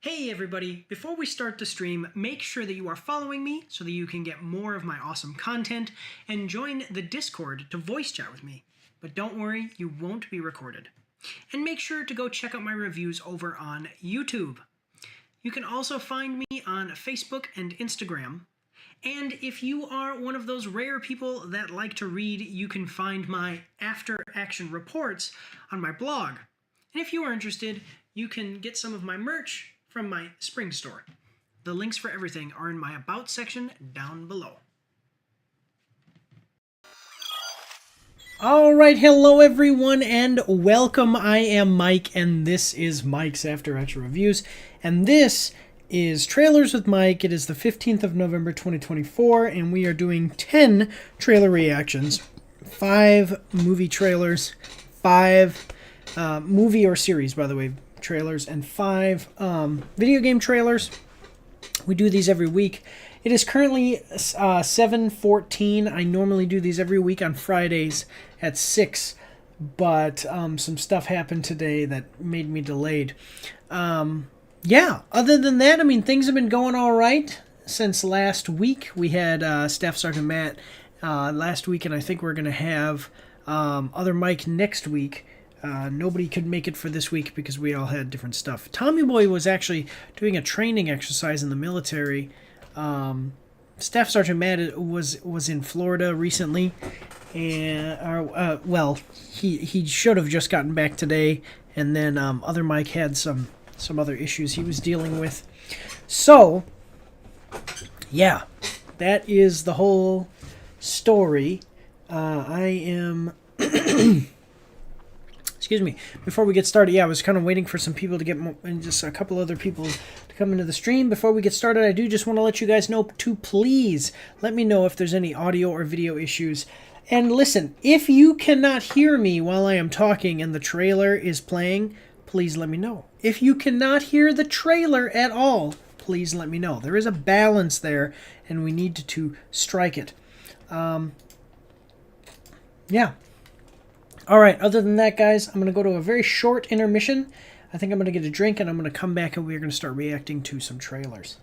Hey everybody, before we start the stream, make sure that you are following me so that you can get more of my awesome content and join the Discord to voice chat with me. But don't worry, you won't be recorded. And make sure to go check out my reviews over on YouTube. You can also find me on Facebook and Instagram. And if you are one of those rare people that like to read, you can find my after action reports on my blog. And if you are interested, you can get some of my merch from my spring store. The links for everything are in my About section down below. Alright, hello everyone and welcome. I am Mike and this is Mike's After Action Reviews. And this is Trailers with Mike. It is the 15th of November 2024 and we are doing 10 trailer reactions. 5 movie trailers, 5 movie or series, by the way, trailers, and 5 video game trailers. We do these every week. It is currently 7:14. I normally do these every week on Fridays at 6, but some stuff happened today that made me delayed. Yeah, other than that, I mean, things have been going all right since last week. We had Staff Sergeant Matt last week, and I think we're going to have other Mike next week. Nobody could make it for this week because we all had different stuff. Tommy Boy was actually doing a training exercise in the military. Staff Sergeant Matt was in Florida recently, and well, he should have just gotten back today. And then other Mike had some other issues he was dealing with. So yeah, that is the whole story. I am. Excuse me. Before we get started, yeah, I was kind of waiting for some people to get more, and just a couple other people to come into the stream. Before we get started, I do just want to let you guys know to please let me know if there's any audio or video issues. And listen, if you cannot hear me while I am talking and the trailer is playing, please let me know. If you cannot hear the trailer at all, please let me know. There is a balance there, and we need to strike it. Yeah. All right, other than that, guys, I'm going to go to a very short intermission. I think I'm going to get a drink, and I'm going to come back, and we're going to start reacting to some trailers.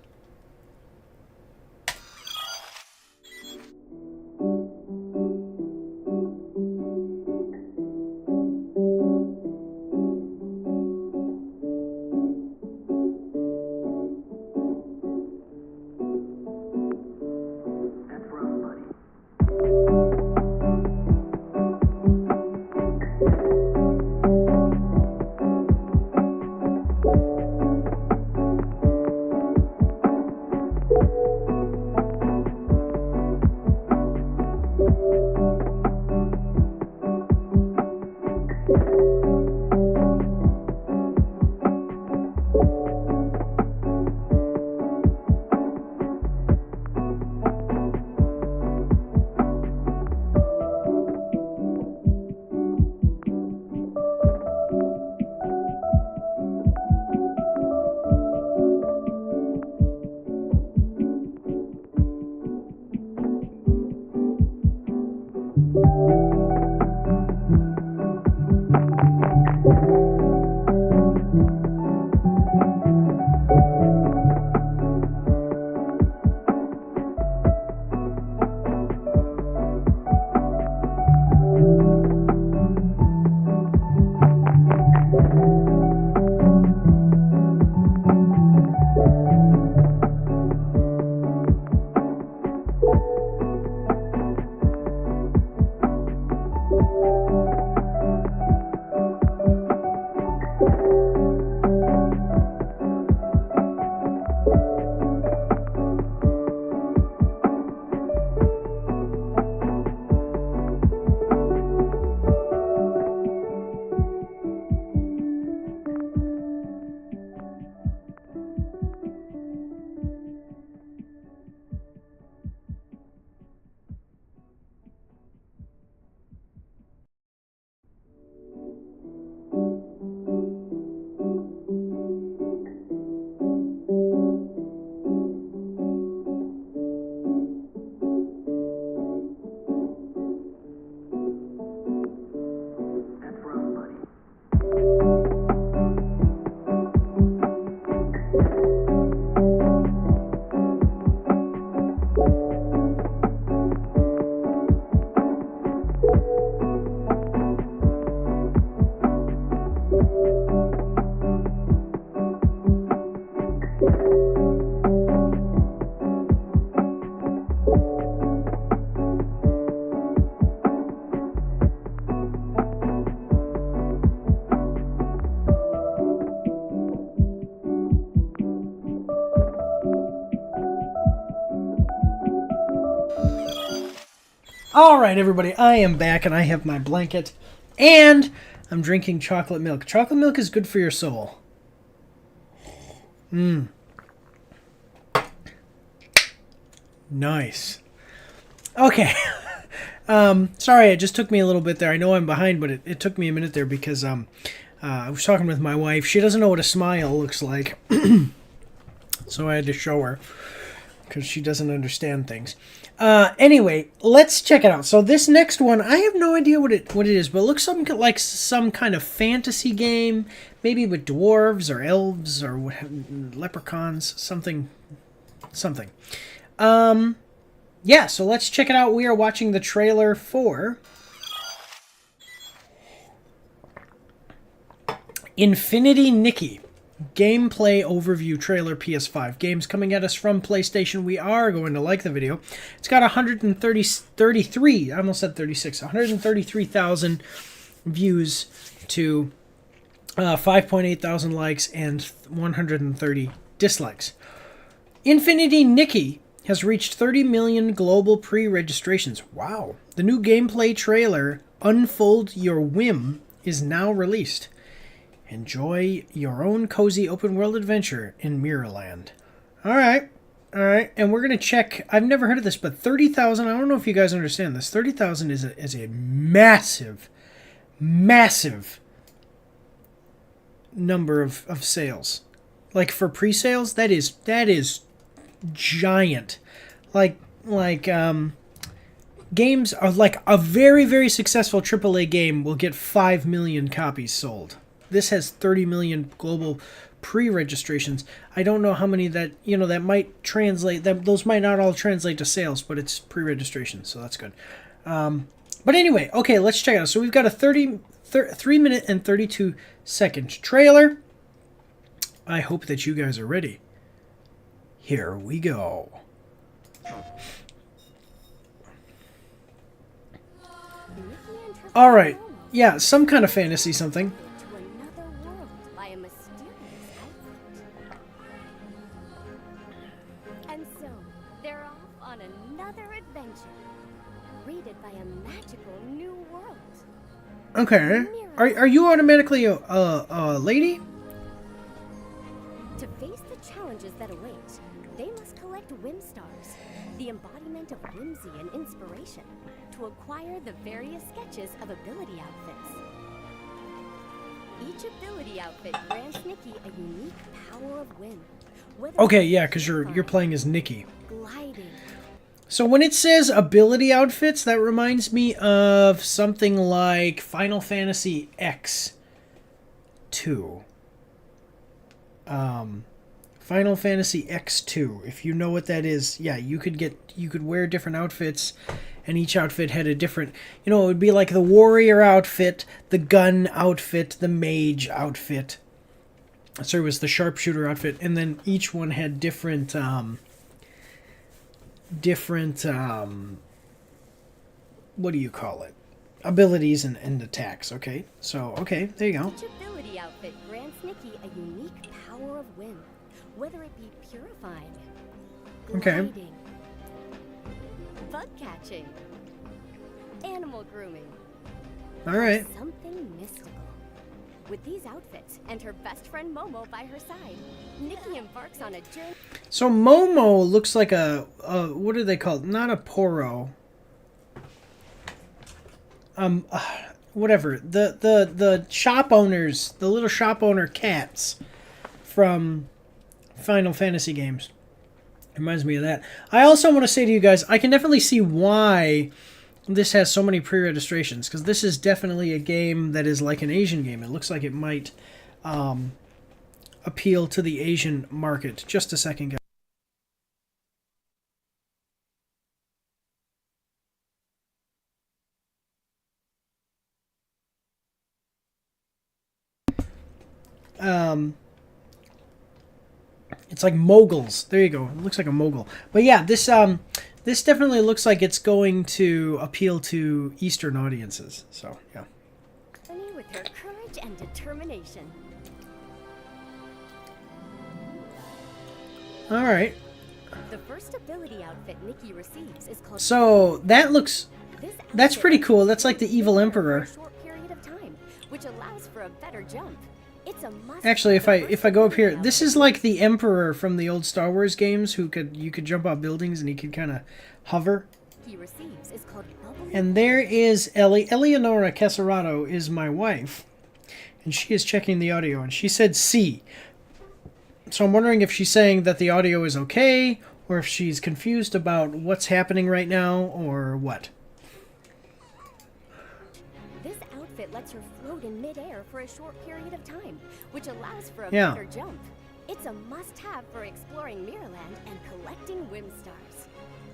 All right, everybody, I am back, and I have my blanket, and I'm drinking chocolate milk. Chocolate milk is good for your soul. Nice. Okay. Sorry, it just took me a little bit there. I know I'm behind, but it took me a minute there because I was talking with my wife. She doesn't know what a smile looks like, so I had to show her because she doesn't understand things. Anyway, let's check it out. So this next one, I have no idea what it is, but it looks something like some kind of fantasy game, maybe with dwarves or elves or leprechauns, something. Yeah, so let's check it out. We are watching the trailer for Infinity Nikki. Gameplay overview trailer PS5. Games coming at us from PlayStation. We are going to like the video. It's got 133, I almost said 36, 133,000 views to 5.8 thousand likes and 130 dislikes. Infinity Nikki has reached 30 million global pre-registrations. Wow. The new gameplay trailer, Unfold Your Whim, is now released. Enjoy your own cozy open-world adventure in Mirrorland. All right. And we're going to check. I've never heard of this, but 30,000. I don't know if you guys understand this. 30,000 is a massive number of sales. Like for pre-sales, that is giant. Like games are like a very, very successful AAA game will get 5 million copies sold. This has 30 million global pre-registrations. I don't know how many that might translate. Those might not all translate to sales, but it's pre-registration, so that's good. But anyway, okay, let's check it out. So we've got a 3 minute and 32 second trailer. I hope that you guys are ready. Here we go. All right, yeah, some kind of fantasy something. Okay. Are you automatically a lady? To face the challenges that await, they must collect whim stars, the embodiment of whimsy and inspiration, to acquire the various sketches of ability outfits. Each ability outfit grants Nikki a unique power of whim. Okay, yeah, because you're playing as Nikki. Gliding. So when it says ability outfits, that reminds me of something like Final Fantasy X2. Final Fantasy X2. If you know what that is, yeah, you could wear different outfits, and each outfit had a different. It would be like the warrior outfit, the gun outfit, the mage outfit. So it was the sharpshooter outfit, and then each one had different what do you call it? Abilities and attacks, okay? So, okay, there you go. Each ability outfit grants Nikki a unique power of whim, whether it be purifying, gliding, bug catching, animal grooming, all right, something mystical. With these outfits and her best friend Momo by her side, Nikki embarks on a journey. So Momo looks like a what are they called? Not a poro. Whatever. The shop owners, the little shop owner cats from Final Fantasy games. Reminds me of that. I also want to say to you guys, I can definitely see why this has so many pre-registrations, because this is definitely a game that is like an Asian game. It looks like it might appeal to the Asian market. Just a second, guys. It's like moguls. There you go. It looks like a mogul. But yeah, this definitely looks like it's going to appeal to Eastern audiences. So, yeah. With her courage and determination. All right. The first ability outfit Nikki receives is called. So that looks This That's outfit pretty lets cool. you That's like the float in evil midair for emperor. a short period of time, which allows for a better jump. It's a must. Actually, if I go up here, this is like the emperor from the old Star Wars games who you could jump off buildings and he could kind of hover. He receives is called bubbly. And there is Eleonora Casarato is my wife. And she is checking the audio and she said C. So I'm wondering if she's saying that the audio is okay or if she's confused about what's happening right now or what. This outfit lets her float in midair for a short period of time, which allows for a Yeah. better jump. It's a must-have for exploring Mirrorland and collecting Whim Stars.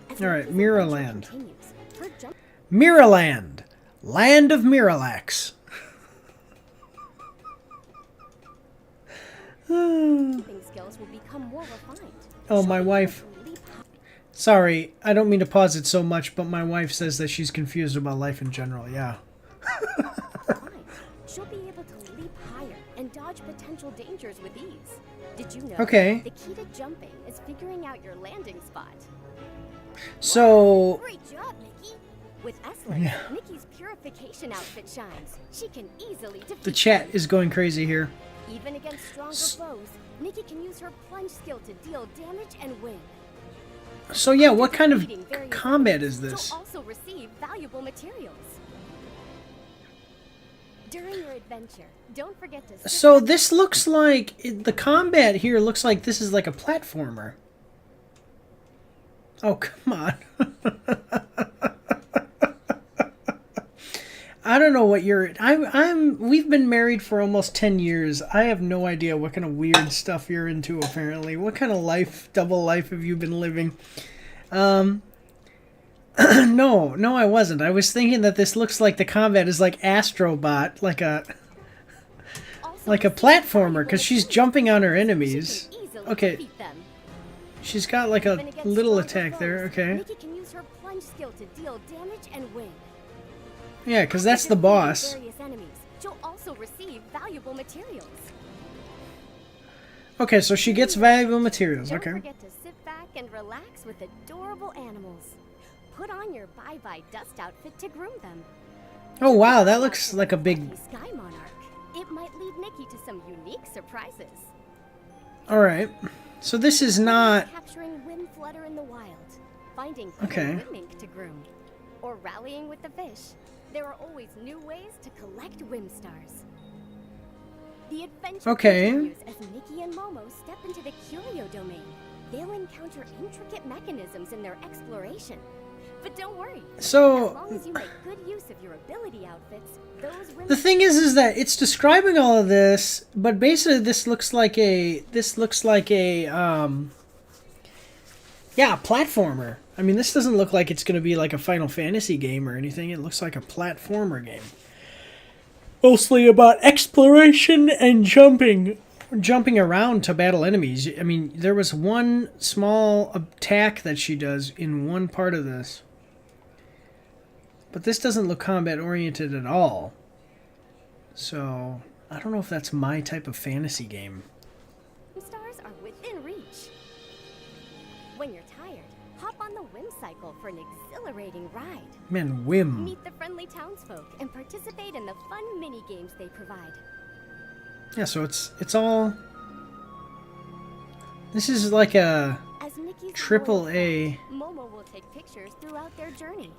As All right, Nikki's Mirrorland. adventure continues, her jump Mirrorland. Land of Miralax. jumping skills will become more refined. Oh, my She'll be wife. able to leap high. Sorry, I don't mean to pause it so much, but my wife says that she's confused about life in general. Yeah. She'll be able to leap higher and dodge potential dangers with ease. Did you know Okay. the key to jumping is figuring out your landing spot? So, Great job, Nikki! With S-Link, Yeah. Nikki's purification outfit shines. She can easily defeat the chat them. is going crazy here. Even against stronger foes, Nikki can use her plunge skill to deal damage and win. So yeah, what kind of Defeating various combat enemies, is this? You'll also receive valuable materials. During your adventure, don't forget to sit So back this looks like, the combat here looks like this is like a platformer. Oh, come on. I don't know what we've been married for almost 10 years. I have no idea what kind of weird stuff you're into, apparently. What kind of double life have you been living? No, I wasn't. I was thinking that this looks like the combat is like Astrobot, like a Also like a receive platformer, valuable because she's materials. jumping on her She enemies. can easily Okay. defeat them. She's got like a Even against little stronger attack there, foes, okay. Nikki can use her plunge skill to deal damage and win. Yeah, because that's After the defeating boss. various enemies, she'll also receive valuable materials. Okay, so she gets valuable materials, Don't okay. forget to sit back and relax with adorable animals. Put on your bye-bye dust outfit to groom them. Oh wow, that Check looks out like a the big... lucky Sky Monarch. It might lead Nikki to some unique surprises. Alright. So this is not... Capturing Whim Flutter in the wild, finding Okay. Whim Ink to groom, or rallying with the fish. There are always new ways to collect Whim Stars. The adventure Okay. continues as Nikki and Momo step into the Curio domain. They'll encounter intricate mechanisms in their exploration. But don't worry. So... As long as you make good use of your ability outfits, those Whim The thing is that it's describing all of this, but basically this looks like a platformer. I mean, this doesn't look like it's going to be like a Final Fantasy game or anything. It looks like a platformer game. Mostly about exploration and jumping around to battle enemies. I mean, there was one small attack that she does in one part of this. But this doesn't look combat oriented at all. So, I don't know if that's my type of fantasy game. Stars are within reach. When you're tired, hop on the Whim Cycle for an exhilarating ride. Man, whim. Meet the friendly townsfolk and participate in the fun mini games they provide. Yeah, so it's all... This is like a As Nikki's triple loyal A... friend, Momo will take pictures throughout their journey.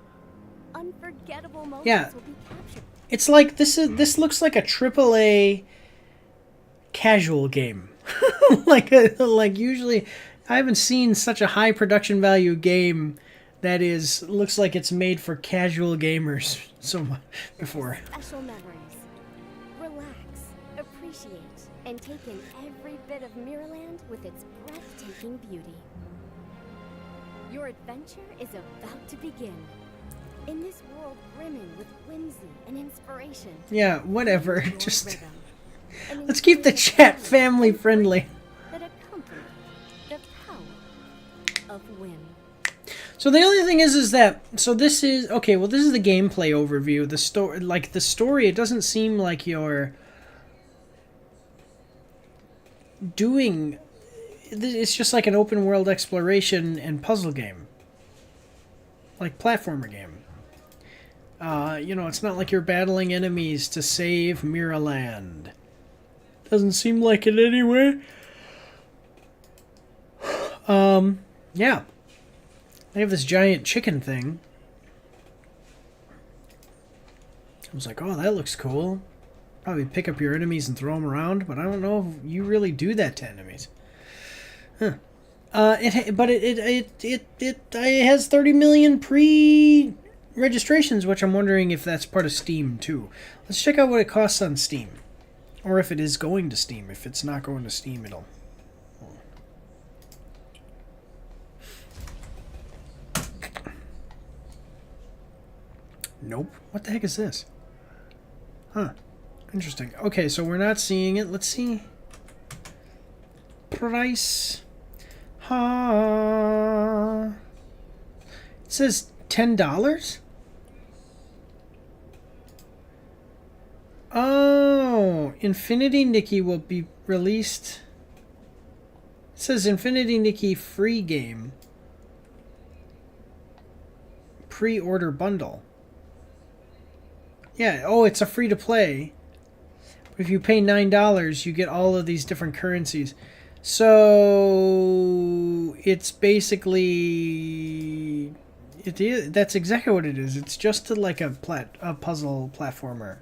Unforgettable moments Yeah. will be captured. It's like this looks like a triple A casual game. like usually I haven't seen such a high production value game that looks like it's made for casual gamers so much before. Special memories. Relax, appreciate, and take in every bit of Mirrorland with its breathtaking beauty. Your adventure is about to begin. In this world brimming with whimsy and inspiration. Yeah, whatever. your Just rhythm, and let's keep the enjoy chat journey family and friendly. that accompany the power of whim. So the only thing is that this is okay. Well, this is the gameplay overview. The story, it doesn't seem like you're doing. It's just like an open world exploration and puzzle game, like platformer game. You know, it's not like you're battling enemies to save Miraland. Doesn't seem like it anyway. Yeah. They have this giant chicken thing. I was like, oh, that looks cool. Probably pick up your enemies and throw them around, but I don't know if you really do that to enemies. Huh. It has 30 million pre-registrations, which I'm wondering if that's part of Steam too. Let's check out what it costs on Steam, or if it is going to Steam. If it's not going to Steam, it'll. Nope. What the heck is this? Huh. Interesting. Okay, so we're not seeing it. Let's see. Price. It says $10? Oh, Infinity Nikki will be released. It says Infinity Nikki free game. Pre-order bundle. Yeah, oh, it's a free-to-play. If you pay $9, you get all of these different currencies. So it's basically that's exactly what it is. It's just like a puzzle platformer.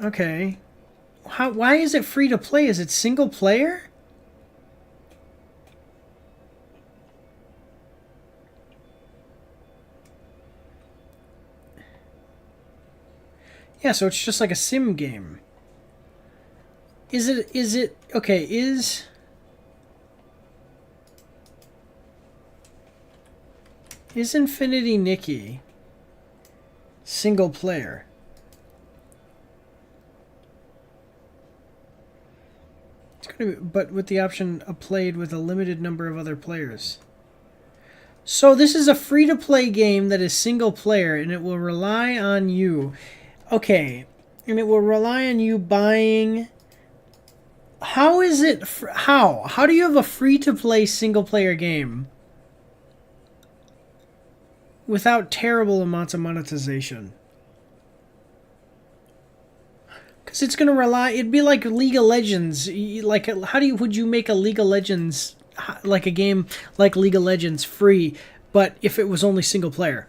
Okay. Why is it free to play? Is it single player? Yeah, so it's just like a sim game. Is it okay, is Infinity Nikki single player? It's gonna be, but with the option of played with a limited number of other players. So this is a free-to-play game that is single player, and it will rely on you. Okay, and it will rely on you buying. How is it? How do you have a free-to-play single-player game without terrible amounts of monetization? Because it's going to rely. It'd be like League of Legends. Like, would you make a League of Legends, like a game like League of Legends, free, but if it was only single player?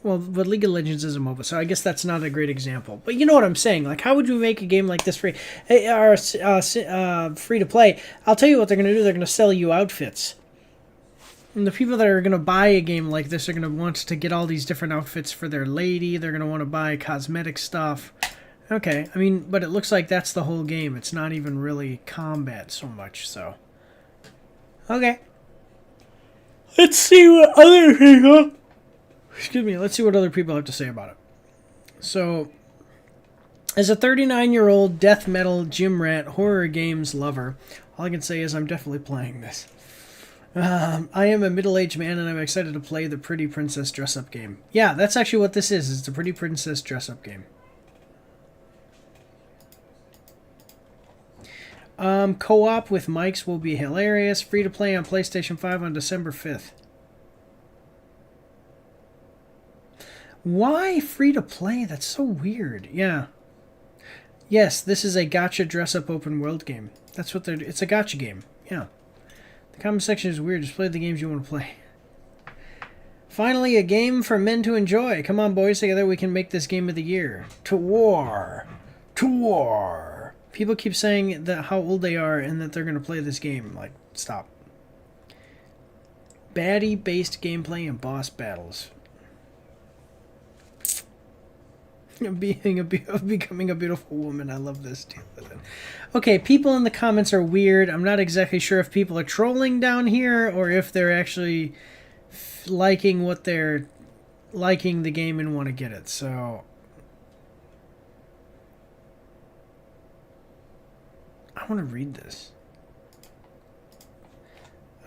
Well, but League of Legends is a MOBA, so I guess that's not a great example. But you know what I'm saying. Like, how would you make a game like this free? Or free to play? I'll tell you what they're going to do. They're going to sell you outfits. And the people that are going to buy a game like this are going to want to get all these different outfits for their lady. They're going to want to buy cosmetic stuff. Okay, I mean, but it looks like that's the whole game. It's not even really combat so much, so. Okay. Let's see what other people... Excuse me, let's see what other people have to say about it. So, as a 39-year-old death metal gym rat horror games lover, all I can say is I'm definitely playing this. I am a middle-aged man and I'm excited to play the Pretty Princess dress-up game. Yeah, that's actually what this is. It's a Pretty Princess dress-up game. Co-op with mics will be hilarious. Free to play on PlayStation 5 on December 5th. Why free to play? That's so weird. Yeah. Yes, this is a gacha dress-up open world game. That's what they're... It's a gacha game. Yeah. The comment section is weird. Just play the games you want to play. Finally, a game for men to enjoy. Come on, boys. Together we can make this game of the year. To war. To war. People keep saying that how old they are and that they're going to play this game. Like, stop. Baddie-based gameplay and boss battles. Becoming a beautiful woman. I love this. Deal with it. Okay, people in the comments are weird. I'm not exactly sure if people are trolling down here or if they're actually liking what they're liking the game and want to get it. So I want to read this.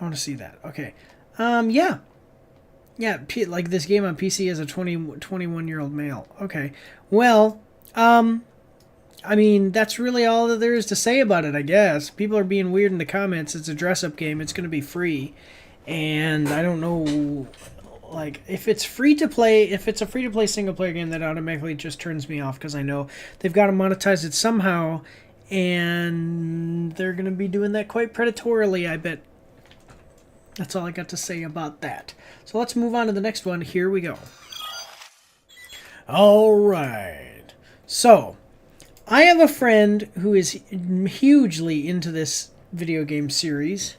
I want to see that. Okay. Yeah. Yeah, like this game on PC as a 21-year-old male. Okay. Well, I mean, that's really all that there is to say about it, I guess. People are being weird in the comments. It's a dress-up game. It's going to be free. And I don't know, like, if it's free to play, if it's a free to play single player game, that automatically just turns me off, because I know they've got to monetize it somehow, and they're going to be doing that quite predatorily, I bet. That's all I got to say about that. So let's move on to the next one. Here we go. All right. So, I have a friend who is hugely into this video game series,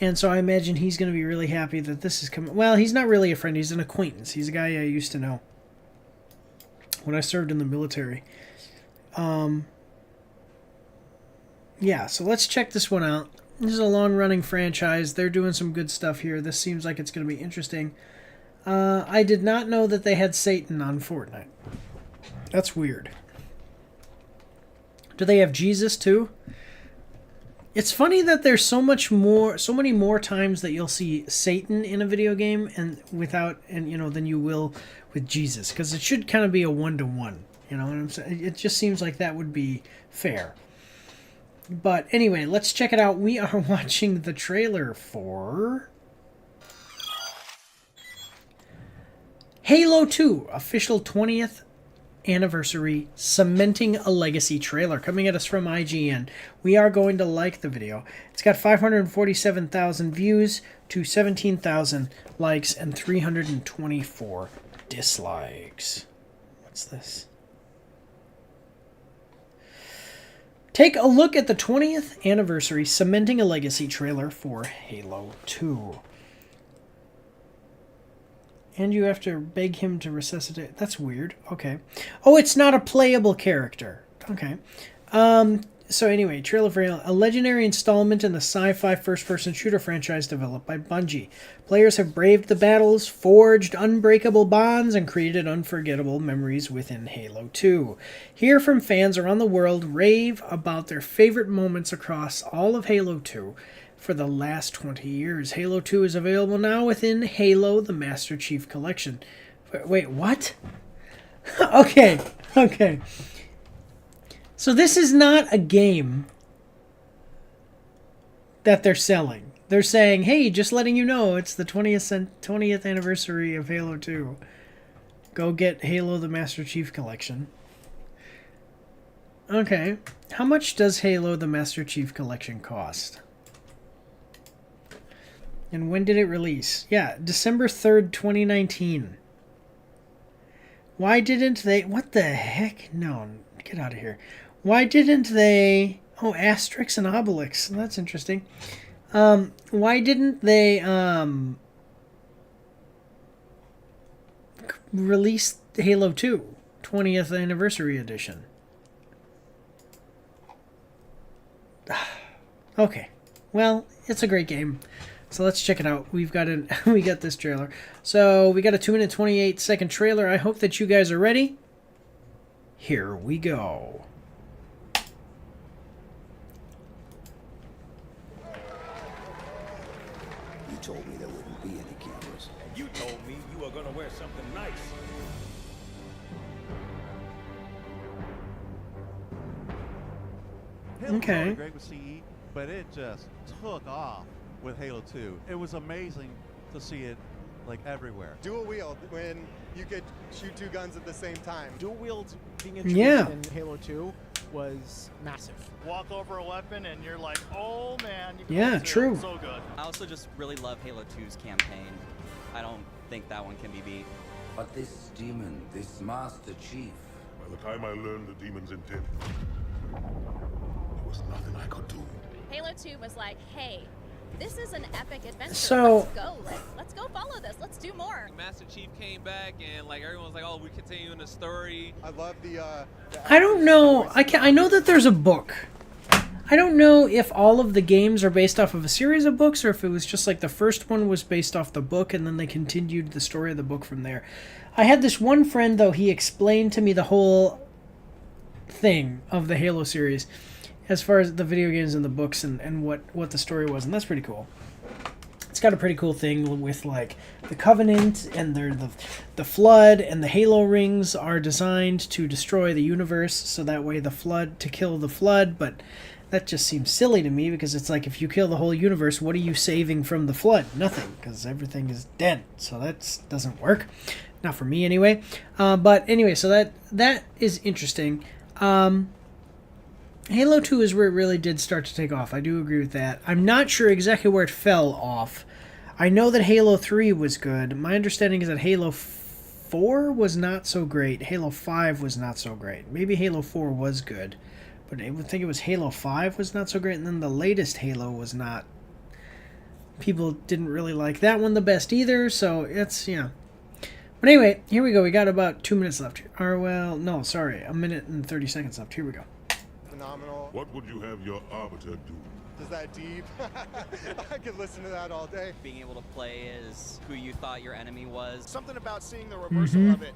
and so I imagine he's going to be really happy that this is coming. Well, he's not really a friend. He's an acquaintance. He's a guy I used to know when I served in the military. Yeah, so let's check this one out. This is a long-running franchise. They're doing some good stuff here. This seems like it's going to be interesting. I did not know that they had Satan on Fortnite. That's weird. Do they have Jesus too? It's funny that there's so many more times that you'll see Satan in a video game than you will with Jesus, because it should kind of be a 1-to-1. You know what I'm saying? It just seems like that would be fair. But anyway, let's check it out. We are watching the trailer for Halo 2, official 20th anniversary cementing a legacy trailer, coming at us from IGN. We are going to like the video. It's got 547,000 views to 17,000 likes and 324 dislikes. What's this? Take a look at the 20th anniversary cementing a legacy trailer for Halo 2. And you have to beg him to resuscitate. That's weird. Okay. Oh, it's not a playable character. Okay. So anyway, trailer for a legendary installment in the sci-fi first-person shooter franchise developed by Bungie. Players have braved the battles, forged unbreakable bonds, and created unforgettable memories within Halo 2. Hear from fans around the world rave about their favorite moments across all of Halo 2 for the last 20 years. Halo 2 is available now within Halo the Master Chief Collection. Wait, what? Okay. So this is not a game that they're selling. They're saying, hey, just letting you know, it's the 20th anniversary of Halo 2. Go get Halo the Master Chief Collection. Okay. How much does Halo the Master Chief Collection cost? And when did it release? Yeah, December 3rd, 2019. Why didn't they... What the heck? No, get out of here. Why didn't they... Oh, Asterix and Obelix. That's interesting. Why didn't they release Halo 2 20th Anniversary Edition? Okay. Well, it's a great game. So let's check it out. We got this trailer. So we got a 2-minute 28-second trailer. I hope that you guys are ready. Here we go. You told me there wouldn't be any cameras. You told me you were gonna wear something nice. Halo Okay. was great with CE, but it just took off with Halo 2. It was amazing to see it like everywhere. Dual wield when you could shoot two guns at the same time. Dual wield being introduced Yeah. in Halo 2 was massive. Walk over a weapon and you're like, oh man. You can Yeah, hold it. true. So good. I also just really love Halo 2's campaign. I don't think that one can be beat. But this demon, this Master Chief, By the time I learned the demon's intent, there was nothing I could do. Halo 2 was like, hey, this is an epic adventure. So- Let's go follow this. Let's do more. Master Chief came back and like everyone's like, oh, we're continuing the story. I love the I don't know. I know that there's a book. I don't know if all of the games are based off of a series of books or if it was just like the first one was based off the book and then they continued the story of the book from there. I had this one friend, though, he explained to me the whole thing of the Halo series as far as the video games and the books and what the story was, and that's pretty cool. It's got a pretty cool thing with like the Covenant and the Flood, and the Halo rings are designed to destroy the universe, so that way to kill the Flood, but that just seems silly to me, because it's like, if you kill the whole universe, what are you saving from the flood? Nothing, because everything is dead. So that doesn't work. Not for me, anyway. But anyway, so that is interesting. Halo 2 is where it really did start to take off. I do agree with that. I'm not sure exactly where it fell off. I know that Halo 3 was good. My understanding is that Halo 4 was not so great. Halo 5 was not so great. Maybe Halo 4 was good. But I would think it was Halo 5 was not so great. And then the latest Halo was not... People didn't really like that one the best either. So it's, yeah. But anyway, here we go. We got about 2 minutes left. Or, well, no, sorry. 1 minute and 30 seconds left. Here we go. Phenomenal. What would you have your arbiter do? Is that deep? I could listen to that all day. Being able to play as who you thought your enemy was. Something about seeing the reversal of it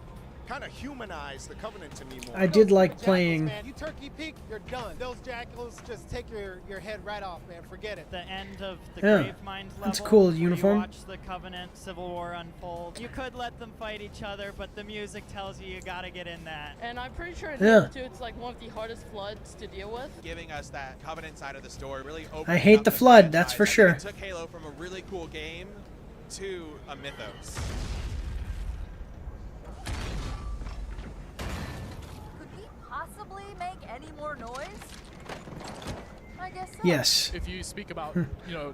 kind of humanized the Covenant to me more. I did like playing... Man, you turkey peek, you're done. Those jackals just take your head right off, man. Forget it. The end of the Yeah, Grave Mines level. that's cool, where uniform. You watch the Covenant Civil War unfold. You could let them fight each other, but the music tells you gotta get in that. And I'm pretty sure in Yeah. Halo 2 it's like one of the hardest floods to deal with. Giving us that Covenant side of the story really opened I hate up the flood, that's for franchise. I think sure. It took Halo from a really cool game to a mythos. Possibly make any more noise? I guess so. Yes. If you speak about,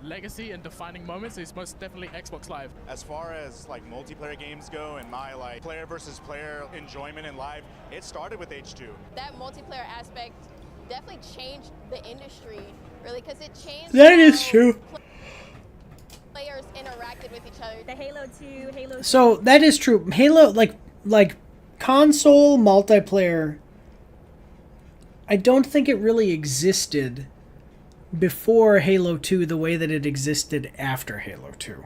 legacy and defining moments, it's most definitely Xbox Live. As far as like multiplayer games go and my like player versus player enjoyment in live, it started with H2. That multiplayer aspect definitely changed the industry, really, because it changed. That is true. Players interacted with each other. The Halo 2, Halo. So that is true. Halo, like console multiplayer, I don't think it really existed before Halo 2 the way that it existed after Halo 2.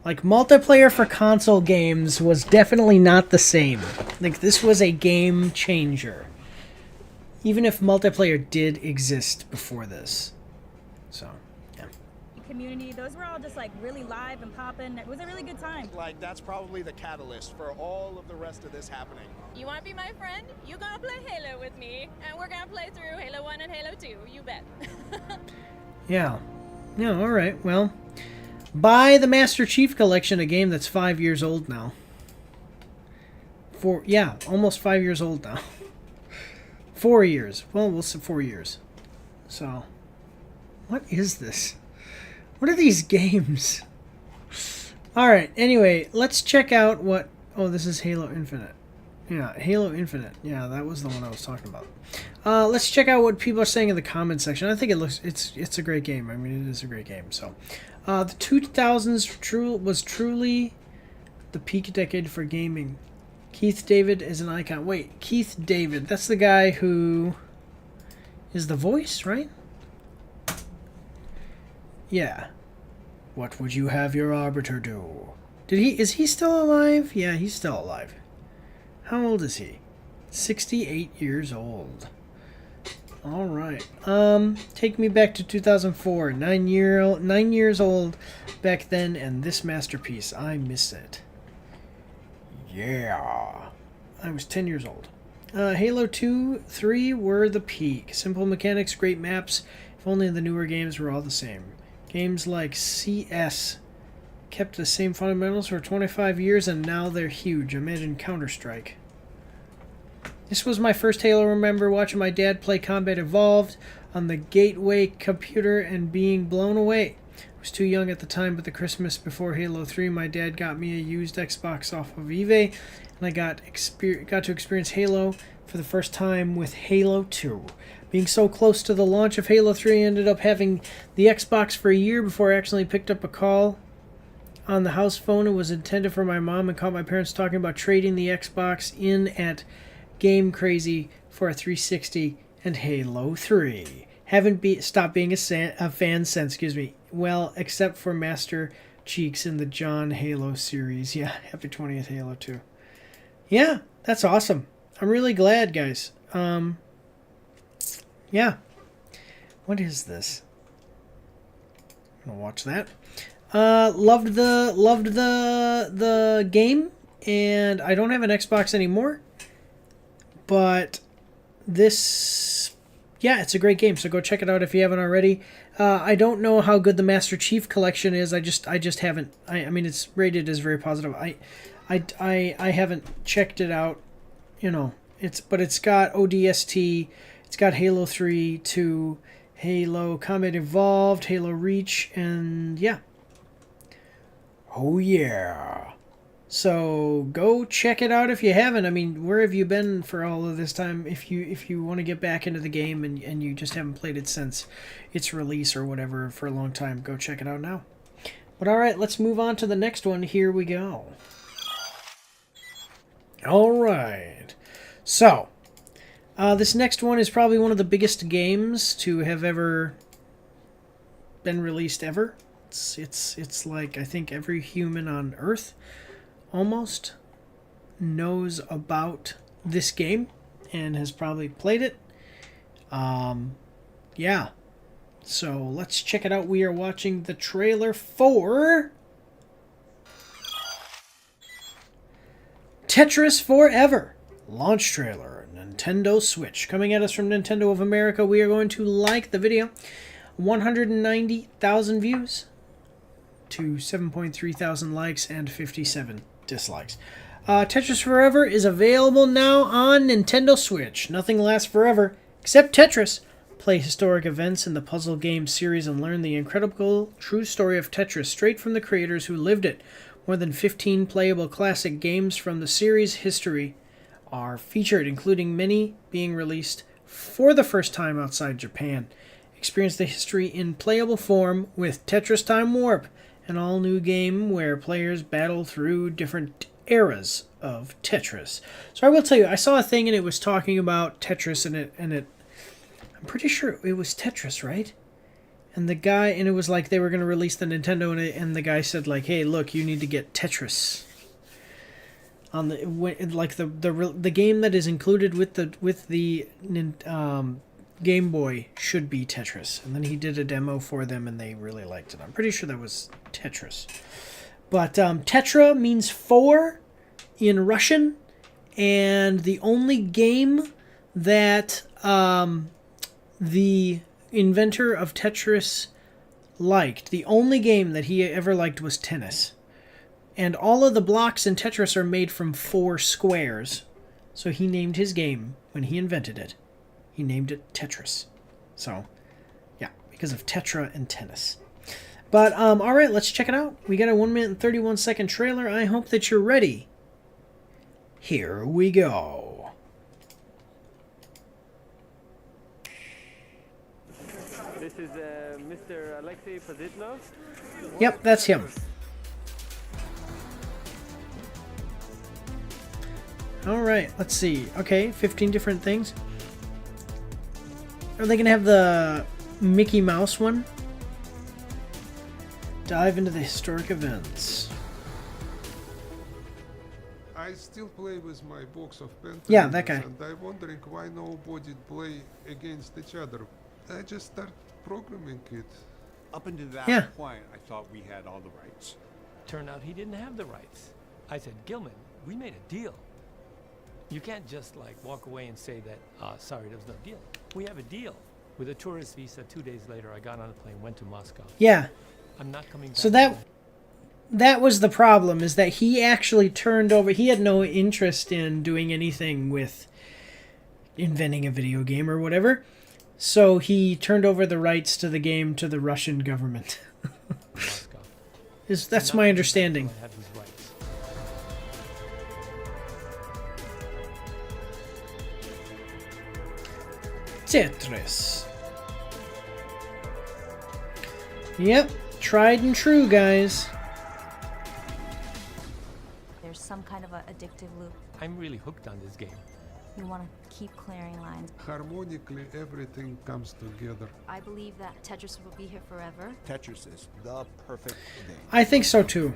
Like, multiplayer for console games was definitely not the same. Like, this was a game changer. Even if multiplayer did exist before this. So, yeah. Community, those were all just like really live and popping. It was a really good time. Like, that's probably the catalyst for all of the rest of this happening. You want to be my friend? You gonna play Halo with me, and we're gonna play through Halo 1 and Halo 2. You bet. Yeah. Yeah, alright. Well, buy the Master Chief Collection, a game that's 5 years old now. Almost 5 years old now. 4 years. Well, we'll say 4 years. So, what is this? What are these games? Alright, anyway, let's check out what... Oh, this is Halo Infinite. Yeah, Halo Infinite. Yeah, that was the one I was talking about. Let's check out what people are saying in the comments section. I think it's a great game. I mean, it is a great game. So, the 2000s was truly the peak decade for gaming. Keith David is an icon. Wait, Keith David. That's the guy who is the voice, right? Yeah. What would you have your Arbiter do? Is he still alive? Yeah, he's still alive. How old is he? 68 years old. Alright. Take me back to 2004. 9 years old back then, and this masterpiece. I miss it. Yeah. I was 10 years old. Halo 2, 3 were the peak. Simple mechanics, great maps. If only the newer games were all the same. Games like CS kept the same fundamentals for 25 years, and now they're huge. Imagine Counter-Strike. This was my first Halo. Remember watching my dad play Combat Evolved on the Gateway computer and being blown away. I was too young at the time, but the Christmas before Halo 3, my dad got me a used Xbox off of eBay, and I got to experience Halo for the first time with Halo 2. Being so close to the launch of Halo 3, I ended up having the Xbox for a year before I actually picked up a call on the house phone. It was intended for my mom, and caught my parents talking about trading the Xbox in at Game Crazy for a 360 and Halo 3. Haven't stopped being a fan since, well, except for Master Cheeks in the John Halo series. Yeah, happy 20th Halo 2. Yeah, that's awesome. I'm really glad, guys. Yeah. What is this? I'm gonna watch that. Loved the game, and I don't have an Xbox anymore. But this yeah, it's a great game, so go check it out if you haven't already. I don't know how good the Master Chief Collection is. I just haven't. I mean, it's rated as very positive. I haven't checked it out. You know, but it's got ODST. It's got Halo 3, 2, Halo Combat Evolved, Halo Reach, and yeah. Oh yeah. So go check it out if you haven't. I mean, where have you been for all of this time? If you want to get back into the game and you just haven't played it since its release or whatever for a long time, go check it out now. But all right, let's move on to the next one. Here we go. All right. So this next one is probably one of the biggest games to have ever been released ever. It's like, I think every human on Earth almost knows about this game and has probably played it. Yeah. So let's check it out. We are watching the trailer for Tetris Forever. Launch trailer, Nintendo Switch. Coming at us from Nintendo of America. We are going to like the video. 190,000 views to 7.3 thousand likes and 57 dislikes. Tetris Forever is available now on Nintendo Switch. Nothing lasts forever except Tetris. Play historic events in the puzzle game series and learn the incredible true story of Tetris straight from the creators who lived it. More than 15 playable classic games from the series' history are featured, including many being released for the first time outside Japan. Experience the history in playable form with Tetris Time Warp, an all-new game where players battle through different eras of Tetris. So I will tell you, I saw a thing and it was talking about Tetris and it I'm pretty sure it was Tetris, right? And the guy, and it was like they were going to release the Nintendo and the guy said like, "Hey, look, you need to get Tetris." On the like the game that is included with the Game Boy should be Tetris. And then he did a demo for them and they really liked it. I'm pretty sure that was Tetris. But Tetra means four in Russian, and the only game that the inventor of Tetris liked, the only game that he ever liked was tennis. And all of the blocks in Tetris are made from 4 squares. So he named his game, when he invented it, he named it Tetris. So, yeah, because of Tetra and tennis. But, alright, let's check it out. We got a 1 minute and 31 second trailer. I hope that you're ready. Here we go. This is Mr. Alexei Pozitnov. Yep, that's him. Alright, let's see. Okay, 15 different things. Are they going to have the Mickey Mouse one? Dive into the historic events. I still play with my box of pentagrams. Yeah, that guy. And I'm wondering why nobody play against each other. I just start programming it. Up until that point, I thought we had all the rights. Turned out he didn't have the rights. I said, Gilman, we made a deal. You can't just like walk away and say that, sorry, there was no deal. We have a deal. With a tourist visa, 2 days later, I got on a plane, went to Moscow. Yeah. I'm not coming back. So that was the problem, is that he actually turned over, he had no interest in doing anything with inventing a video game or whatever. So he turned over the rights to the game to the Russian government. That's my understanding. Tetris. Yep, tried and true, guys. There's some kind of an addictive loop. I'm really hooked on this game. You want to keep clearing lines. Harmonically, everything comes together. I believe that Tetris will be here forever. Tetris is the perfect game. I think so too.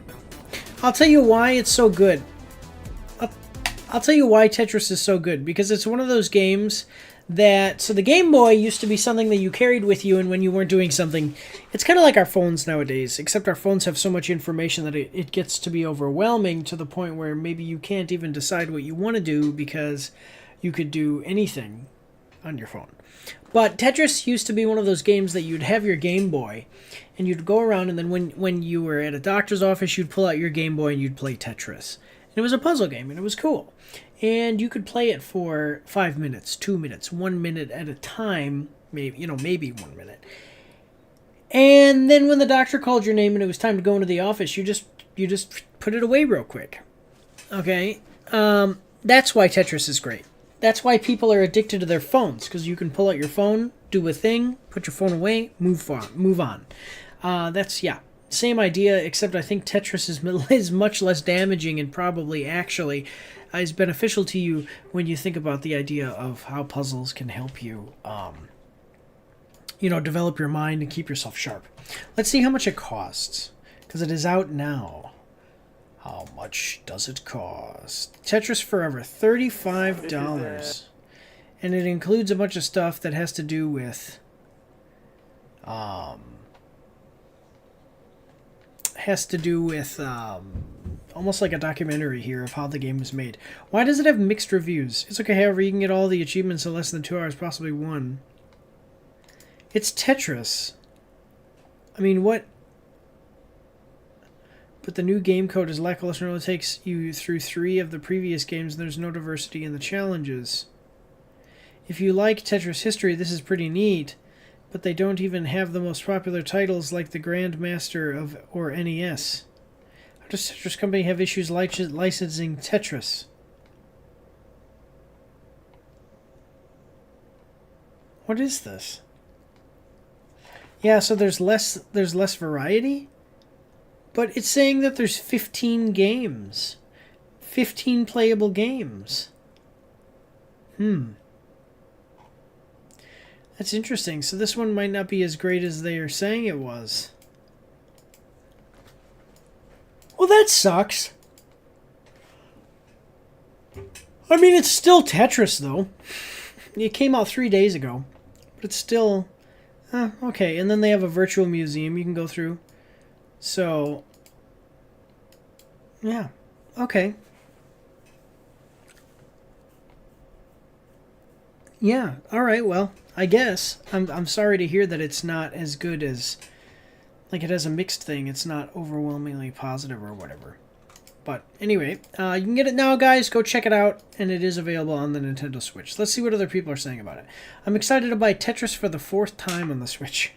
I'll tell you why it's so good. I'll tell you why Tetris is so good. Because it's one of those games that... So the Game Boy used to be something that you carried with you, and when you weren't doing something... It's kind of like our phones nowadays, except our phones have so much information that it gets to be overwhelming to the point where maybe you can't even decide what you want to do because you could do anything on your phone. But Tetris used to be one of those games that you'd have your Game Boy, and you'd go around, and then when you were at a doctor's office, you'd pull out your Game Boy and you'd play Tetris. And it was a puzzle game, and it was cool. And you could play it for 5 minutes, 2 minutes, 1 minute at a time, maybe 1 minute. And then when the doctor called your name and it was time to go into the office, you just put it away real quick. Okay? That's why Tetris is great. That's why people are addicted to their phones, because you can pull out your phone, do a thing, put your phone away, move on. That's, yeah, same idea, except I think Tetris is much less damaging and probably actually is beneficial to you when you think about the idea of how puzzles can help you, develop your mind and keep yourself sharp. Let's see how much it costs, because it is out now. How much does it cost? Tetris Forever, $35. And it includes a bunch of stuff that has to do with almost like a documentary here of how the game was made. Why does it have mixed reviews? It's okay, however, you can get all the achievements in less than 2 hours, possibly 1. It's Tetris. I mean, what? But the new game code is lackluster and it takes you through 3 of the previous games and there's no diversity in the challenges. If you like Tetris history, this is pretty neat, but they don't even have the most popular titles like the Grandmaster or NES. How does Tetris Company have issues licensing Tetris? What is this? Yeah, so there's less variety? But it's saying that there's 15 games. 15 playable games. That's interesting. So this one might not be as great as they are saying it was. Well, that sucks. I mean, it's still Tetris, though. It came out 3 days ago. But it's still... okay, and then they have a virtual museum you can go through. So... yeah. Okay. Yeah. All right. Well, I guess I'm sorry to hear that it's not as good as, like, it has a mixed thing. It's not overwhelmingly positive or whatever. But anyway, you can get it now, guys. Go check it out, and it is available on the Nintendo Switch. Let's see what other people are saying about it. I'm excited to buy Tetris for the 4th time on the Switch.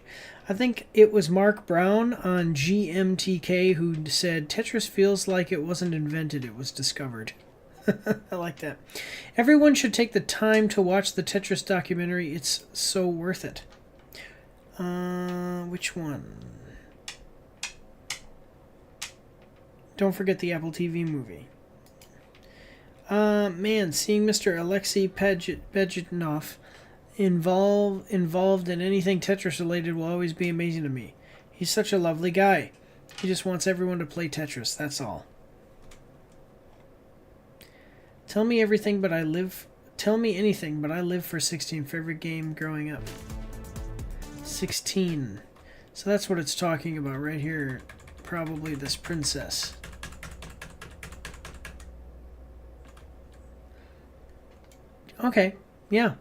I think it was Mark Brown on GMTK who said, Tetris feels like it wasn't invented, it was discovered. I like that. Everyone should take the time to watch the Tetris documentary. It's so worth it. Which one? Don't forget the Apple TV movie. Man, seeing Mr. Alexei Pajitnov involved in anything Tetris related will always be amazing to me. He's such a lovely guy. He just wants everyone to play Tetris, that's all. Tell me anything, but I live for 16. Favorite game growing up. 16. So that's what it's talking about right here. Probably this princess. Okay, yeah.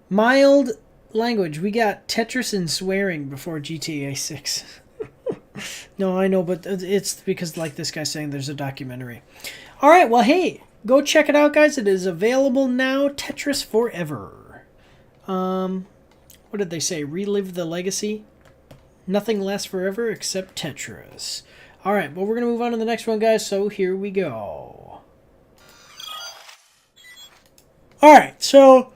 Mild language. We got Tetris and swearing before GTA 6. No, I know, but it's because, like this guy's saying, there's a documentary. All right, well, hey, go check it out, guys. It is available now. Tetris Forever. What did they say? Relive the legacy? Nothing lasts forever except Tetris. All right, well, we're going to move on to the next one, guys, so here we go. All right, so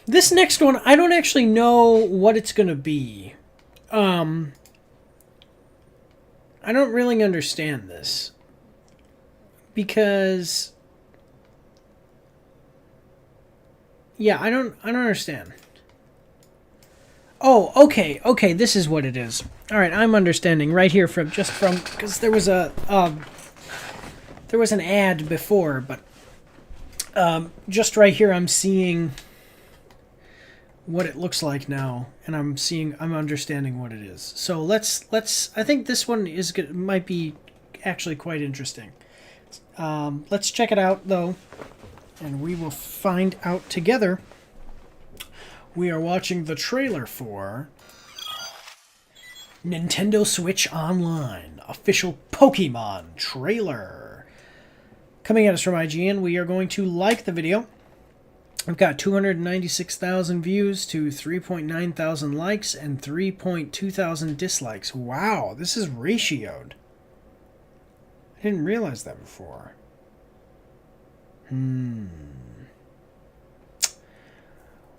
this next one, I don't actually know what it's going to be. I don't really understand this because, yeah, I don't understand. Oh, okay, this is what it is. All right, I'm understanding right here because there was an ad before, but just right here I'm seeing what it looks like now, and I'm understanding what it is. So let's I think this one might be actually quite interesting. Let's check it out, though, and we will find out together. We are watching the trailer for Nintendo Switch Online official Pokemon trailer. Coming at us from IGN, we are going to like the video. We've got 296,000 views to 3.9 thousand likes and 3.2 thousand dislikes. Wow, this is ratioed. I didn't realize that before.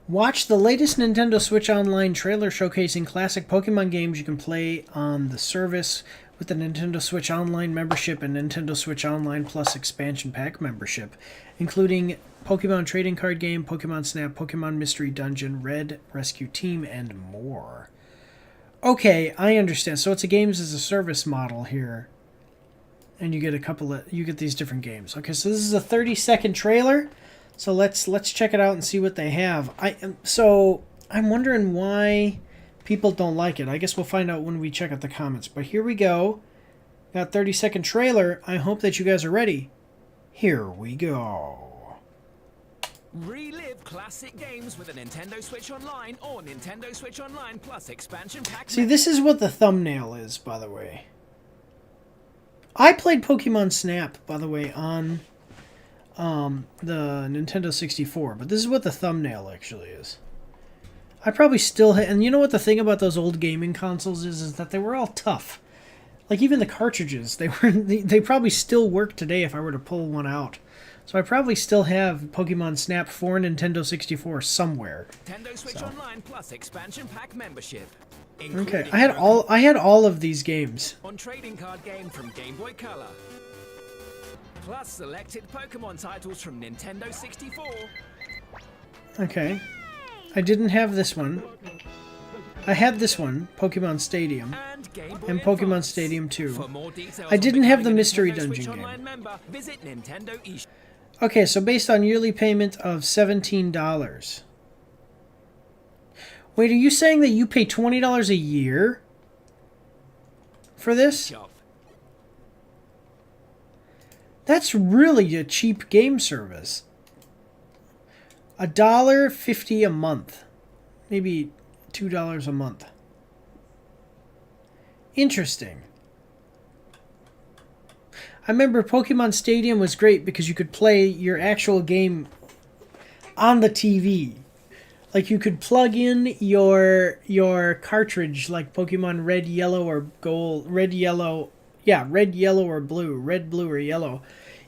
Watch the latest Nintendo Switch Online trailer showcasing classic Pokemon games you can play on the service with the Nintendo Switch Online membership and Nintendo Switch Online Plus expansion pack membership, including Pokemon Trading Card Game, Pokemon Snap, Pokemon Mystery Dungeon, Red Rescue Team, and more. Okay, I understand. So it's a games as a service model here. And you get these different games. Okay, so this is a 30-second trailer. So let's check it out and see what they have. I'm wondering why people don't like it. I guess we'll find out when we check out the comments. But here we go. Got 30-second trailer. I hope that you guys are ready. Here we go. Relive classic games with a Nintendo Switch Online or Nintendo Switch Online Plus expansion pack. See, this is what the thumbnail is, by the way. I played Pokemon Snap, by the way, on the Nintendo 64, but this is what the thumbnail actually is. I probably still and you know what the thing about those old gaming consoles is that they were all tough. Like even the cartridges, they probably still work today if I were to pull one out. So I probably still have Pokemon Snap for Nintendo 64 somewhere. Nintendo Switch Online Plus expansion pack membership. Okay, I had all of these games. On trading card game from Game Boy Color. Plus selected Pokemon titles from Nintendo 64. Okay. I didn't have this one. I had this one, Pokemon Stadium, and Pokemon Stadium 2. I didn't have the Mystery Dungeon game. Okay, so based on yearly payment of $17. Wait, are you saying that you pay $20 a year for this? That's really a cheap game service. $1.50 a month. Maybe $2 a month. Interesting. I remember Pokemon Stadium was great because you could play your actual game on the TV. Like you could plug in your cartridge, like Pokemon Red, Yellow, or Gold, Red, Yellow or Blue, Red, Blue, or Yellow,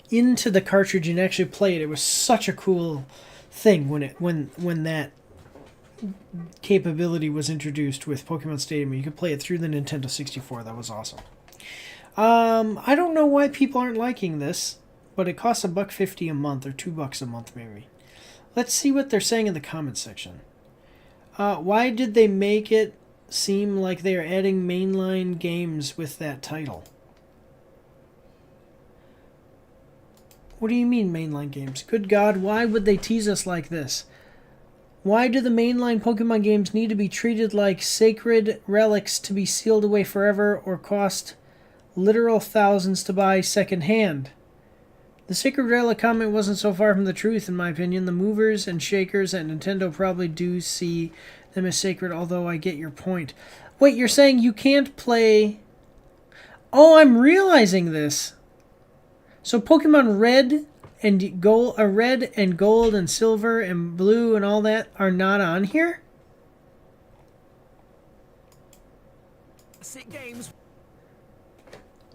into the cartridge and actually play it. It was such a cool thing when that capability was introduced with Pokemon Stadium. You could play it through the Nintendo 64. That was awesome. I don't know why people aren't liking this, but it costs $1.50 a month or $2 a month maybe. Let's see what they're saying in the comments section. Why did they make it seem like they are adding mainline games with that title? What do you mean mainline games? Good God, why would they tease us like this? Why do the mainline Pokemon games need to be treated like sacred relics to be sealed away forever or cost literal thousands to buy secondhand? The sacred relic comment wasn't so far from the truth, in my opinion. The movers and shakers at Nintendo probably do see them as sacred, although I get your point. Wait, you're saying you can't play... Oh, I'm realizing this. So Pokemon Red and Gold and Silver and Blue and all that are not on here? Games.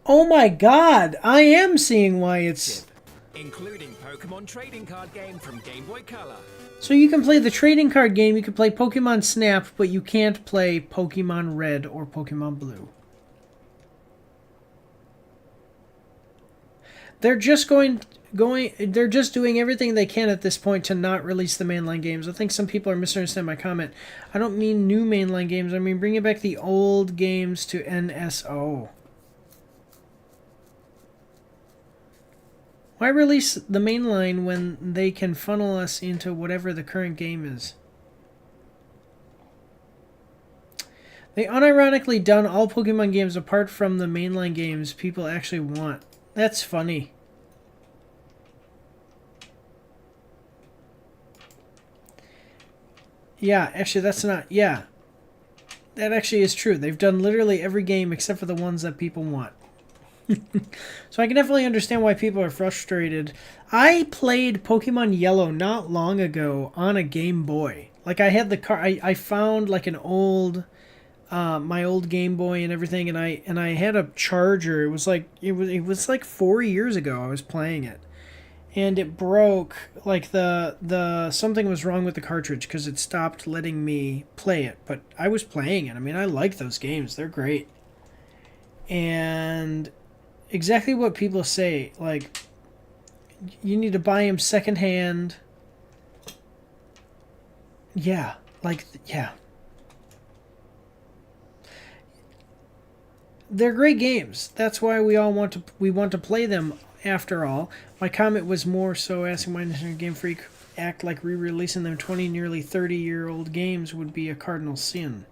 Oh my God, I am seeing why it's... Including Pokemon Trading Card Game from Game Boy Color. So you can play the trading card game, you can play Pokemon Snap, but you can't play Pokemon Red or Pokemon Blue. They're just they're just doing everything they can at this point to not release the mainline games. I think some people are misunderstanding my comment. I don't mean new mainline games. I mean bringing back the old games to NSO. Why release the mainline when they can funnel us into whatever the current game is? They unironically done all Pokemon games apart from the mainline games people actually want. That's funny. Yeah, actually, that's not... Yeah. That actually is true. They've done literally every game except for the ones that people want. So I can definitely understand why people are frustrated. I played Pokemon Yellow not long ago on a Game Boy. Like, I had the car... I found, like, an old... my old Game Boy and everything, and I had a charger. It was like... It was like 4 years ago I was playing it. And it broke, like the something was wrong with the cartridge because it stopped letting me play it. But I was playing it. I mean, I like those games. They're great. And exactly what people say, like, you need to buy them secondhand. Yeah, like, yeah. They're great games. That's why we all want to play them. After all, my comment was more so asking why Nintendo Game Freak act like re-releasing them 20, nearly 30-year-old games would be a cardinal sin.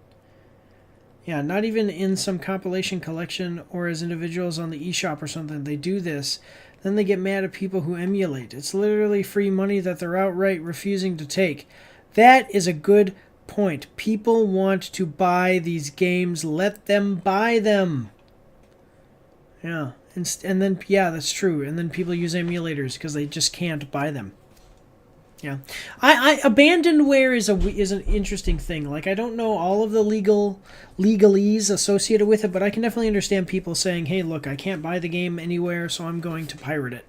Yeah, not even in some compilation collection or as individuals on the eShop or something. They do this, then they get mad at people who emulate. It's literally free money that they're outright refusing to take. That is a good point. People want to buy these games. Let them buy them. Yeah. And then, yeah, that's true. And then people use emulators because they just can't buy them. Yeah. Abandonware is an interesting thing. Like, I don't know all of the legalese associated with it, but I can definitely understand people saying, hey, look, I can't buy the game anywhere, so I'm going to pirate it.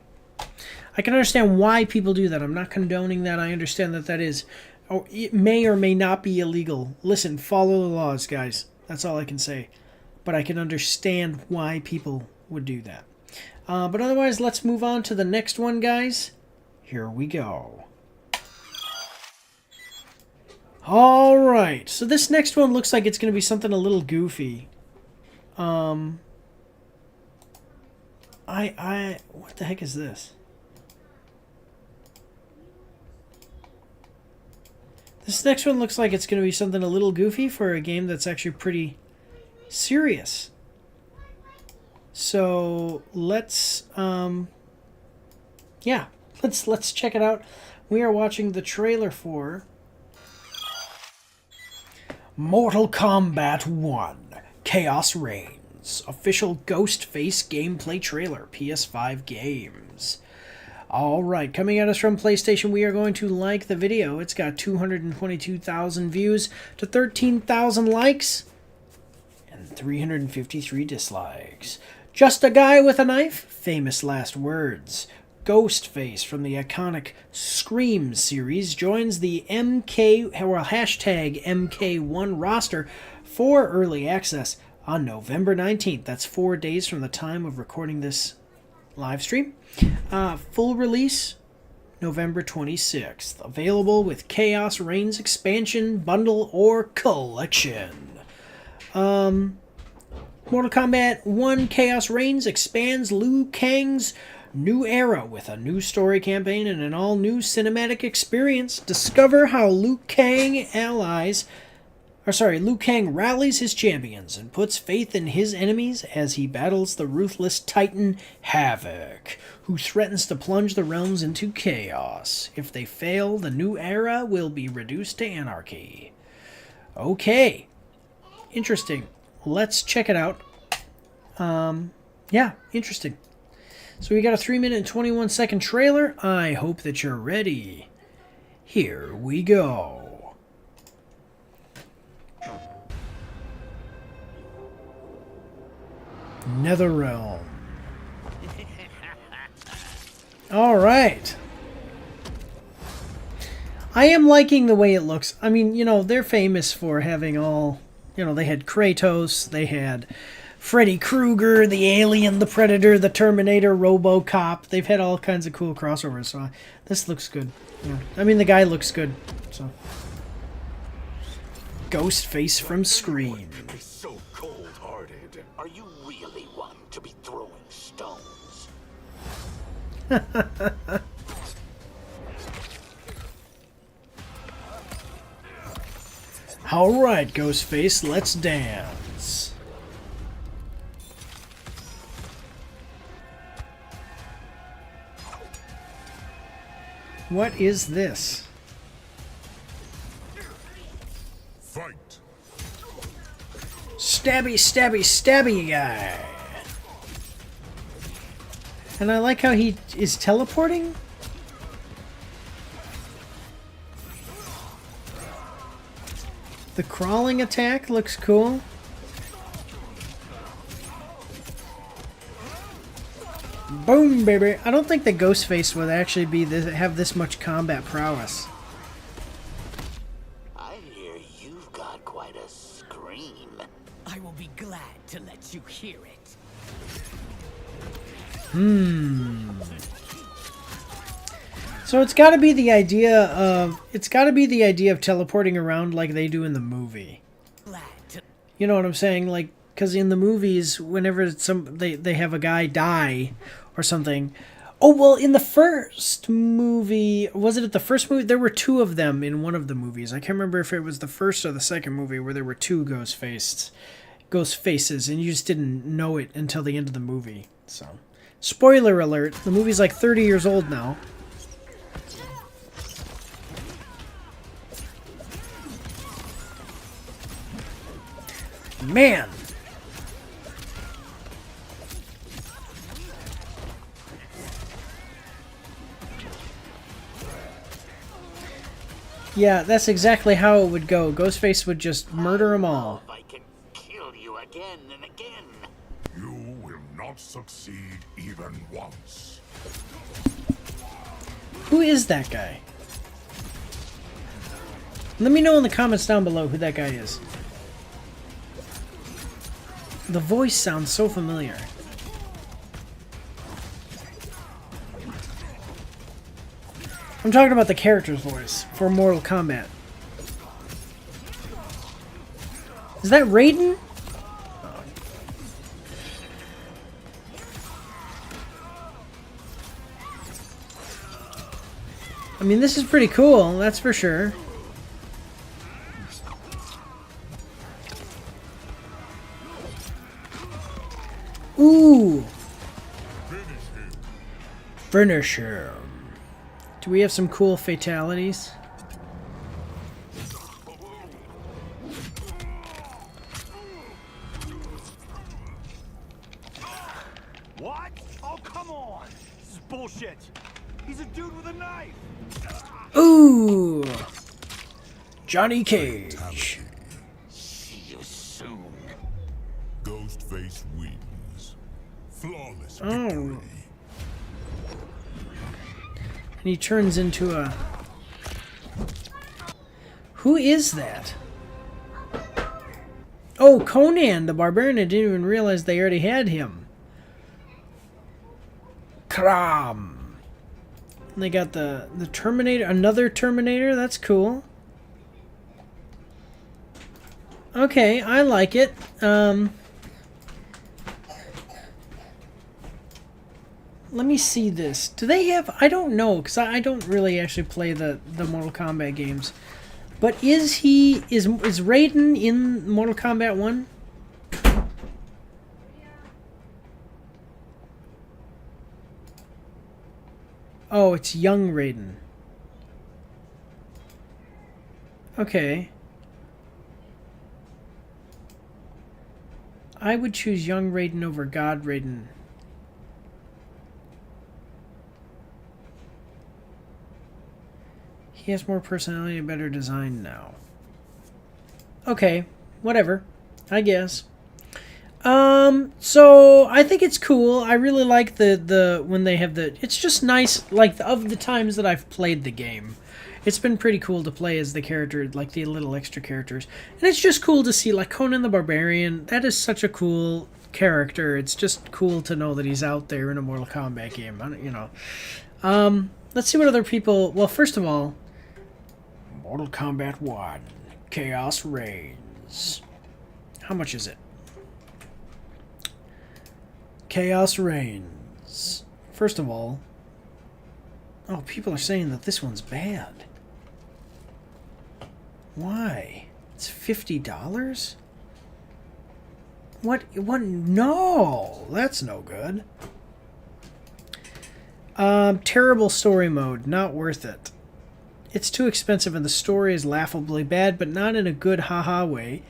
I can understand why people do that. I'm not condoning that. I understand that that is... Oh, it may or may not be illegal. Listen, follow the laws, guys. That's all I can say. But I can understand why people would do that. But otherwise, let's move on to the next one, guys. Here we go. All right. So this next one looks like it's going to be something a little goofy. What the heck is this? This next one looks like it's going to be something a little goofy for a game that's actually pretty serious. So let's yeah, let's check it out. We are watching the trailer for Mortal Kombat 1 Chaos Reigns, official Ghostface gameplay trailer, PS5 games. Alright, coming at us from PlayStation, we are going to like the video. It's got 222,000 views to 13,000 likes and 353 dislikes. Just a guy with a knife? Famous last words. Ghostface from the iconic Scream series joins the hashtag MK1 roster for early access on November 19th. That's 4 days from the time of recording this live stream. Full release November 26th. Available with Chaos Reigns expansion, bundle, or collection. Mortal Kombat 1 Chaos Reigns expands Liu Kang's new era with a new story campaign and an all-new cinematic experience. Discover how Liu Kang rallies his champions and puts faith in his enemies as he battles the ruthless Titan Havoc, who threatens to plunge the realms into chaos. If they fail, the new era will be reduced to anarchy. Okay. Interesting. Let's check it out. Yeah, interesting. So we got a 3-minute and 21-second trailer. I hope that you're ready. Here we go. Netherrealm. All right. I am liking the way it looks. I mean, you know, they're famous for having all... You know, they had Kratos, they had Freddy Krueger, the Alien, the Predator, the Terminator, RoboCop. They've had all kinds of cool crossovers, so this looks good. Yeah. I mean, the guy looks good, so... Ghostface from Scream. So cold-hearted. Are you really one to be throwing stones? Alright, Ghostface, let's dance. What is this? Fight. Stabby, stabby, stabby guy. And I like how he is teleporting. The crawling attack looks cool. Boom, baby. I don't think the Ghostface would actually be have this much combat prowess. I hear you've got quite a scream. I will be glad to let you hear it. So it's got to be the idea of teleporting around like they do in the movie. You know what I'm saying? Like, because in the movies, whenever they have a guy die or something. Oh, well, in the first movie, was it at the first movie? There were two of them in one of the movies. I can't remember if it was the first or the second movie where there were two ghost faces, and you just didn't know it until the end of the movie. So, spoiler alert, the movie's like 30 years old now. Man. Yeah, that's exactly how it would go. Ghostface would just murder them all. I can kill you again and again. You will not succeed even once. Who is that guy? Let me know in the comments down below who that guy is. The voice sounds so familiar. I'm talking about the character's voice for Mortal Kombat. Is that Raiden? I mean, this is pretty cool, that's for sure. Ooh! Finish him. Do we have some cool fatalities? What? Oh, come on! This is bullshit! He's a dude with a knife! Ooh! Johnny Cage. See you soon. Ghostface wins. Flawless Oh. victory. And he turns into a... Who is that? Oh, Conan the Barbarian. I didn't even realize they already had him. Kram. And they got the Terminator, another Terminator. That's cool. Okay, I like it. Let me see this. Do they have... I don't know, because I don't really actually play the Mortal Kombat games. But is he... Is Raiden in Mortal Kombat 1? Oh, it's young Raiden. Okay. I would choose young Raiden over God Raiden. He has more personality and better design now. Okay, whatever. I guess. So I think it's cool. I really like the when they have the... It's just nice, like, of the times that I've played the game. It's been pretty cool to play as the character, like the little extra characters. And it's just cool to see, like, Conan the Barbarian. That is such a cool character. It's just cool to know that he's out there in a Mortal Kombat game, you know. Let's see what other people... Well, first of all... Mortal Kombat 1. Chaos Reigns. How much is it? Chaos Reigns. First of all... Oh, people are saying that this one's bad. Why? It's $50? What? No! That's no good. Terrible story mode. Not worth it. it's too expensive and the story is laughably bad, but not in a good haha way.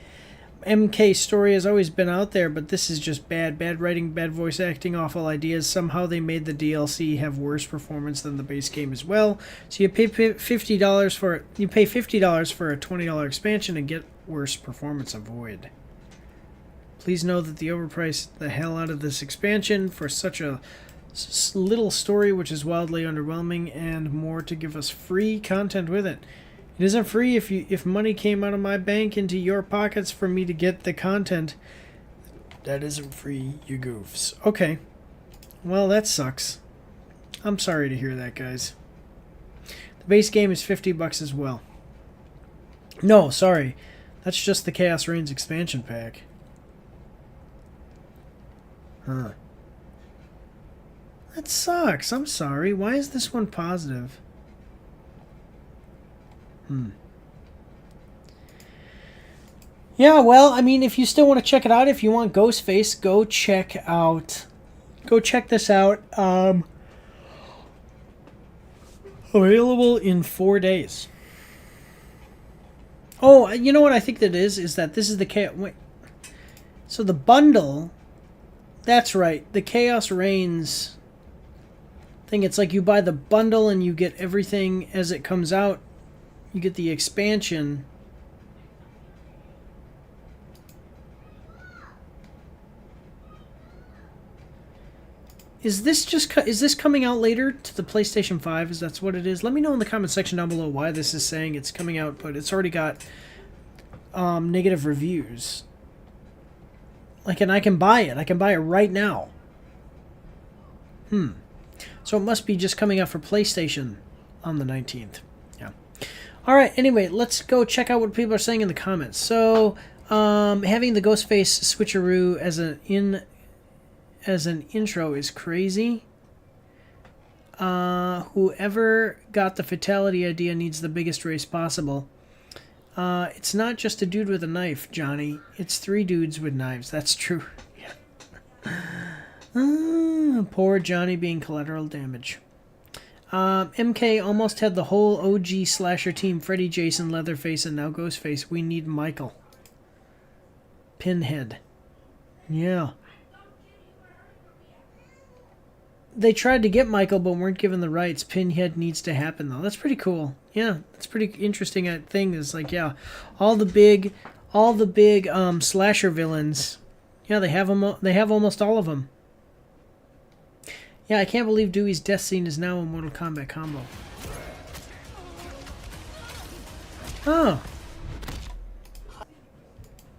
MK's story has always been out there, but this is just bad. Bad writing, bad voice acting, awful ideas. Somehow they made the DLC have worse performance than the base game as well. So you pay $50 for it. You pay $50 for a $20 expansion and get worse performance. Avoid. Please know that the overpriced the hell out of this expansion for such a little story, which is wildly underwhelming, and more to give us free content with it. It isn't free if money came out of my bank into your pockets for me to get the content. That isn't free, you goofs. Okay. Well, that sucks. I'm sorry to hear that, guys. The base game is $50 as well. No, sorry. That's just the Chaos Reigns expansion pack. Huh. That sucks. I'm sorry. Why is this one positive? Yeah, well, I mean, if you still want to check it out, if you want Ghostface, go check this out. Available in 4 days. Oh, you know what I think that is that this is the Chaos... Wait. So the bundle... That's right. The Chaos Reigns thing, it's like you buy the bundle and you get everything as it comes out. You get the expansion. Is this coming out later to the PlayStation 5? Is that's what it is? Let me know in the comment section down below why this is saying it's coming out, but it's already got negative reviews. Like, and I can buy it. I can buy it right now. So it must be just coming out for PlayStation on the 19th. Yeah. All right. Anyway, let's go check out what people are saying in the comments. So, having the Ghostface switcheroo as an intro is crazy. Whoever got the fatality idea needs the biggest race possible. It's not just a dude with a knife, Johnny. It's 3 dudes with knives. That's true. Yeah. Poor Johnny being collateral damage. MK almost had the whole OG slasher team. Freddy, Jason, Leatherface, and now Ghostface. We need Michael. Pinhead. Yeah. They tried to get Michael, but weren't given the rights. Pinhead needs to happen, though. That's pretty cool. Yeah, that's pretty interesting thing. Is like, yeah, all the big slasher villains. Yeah, they have them. They have almost all of them. Yeah, I can't believe Dewey's death scene is now a Mortal Kombat combo. Oh.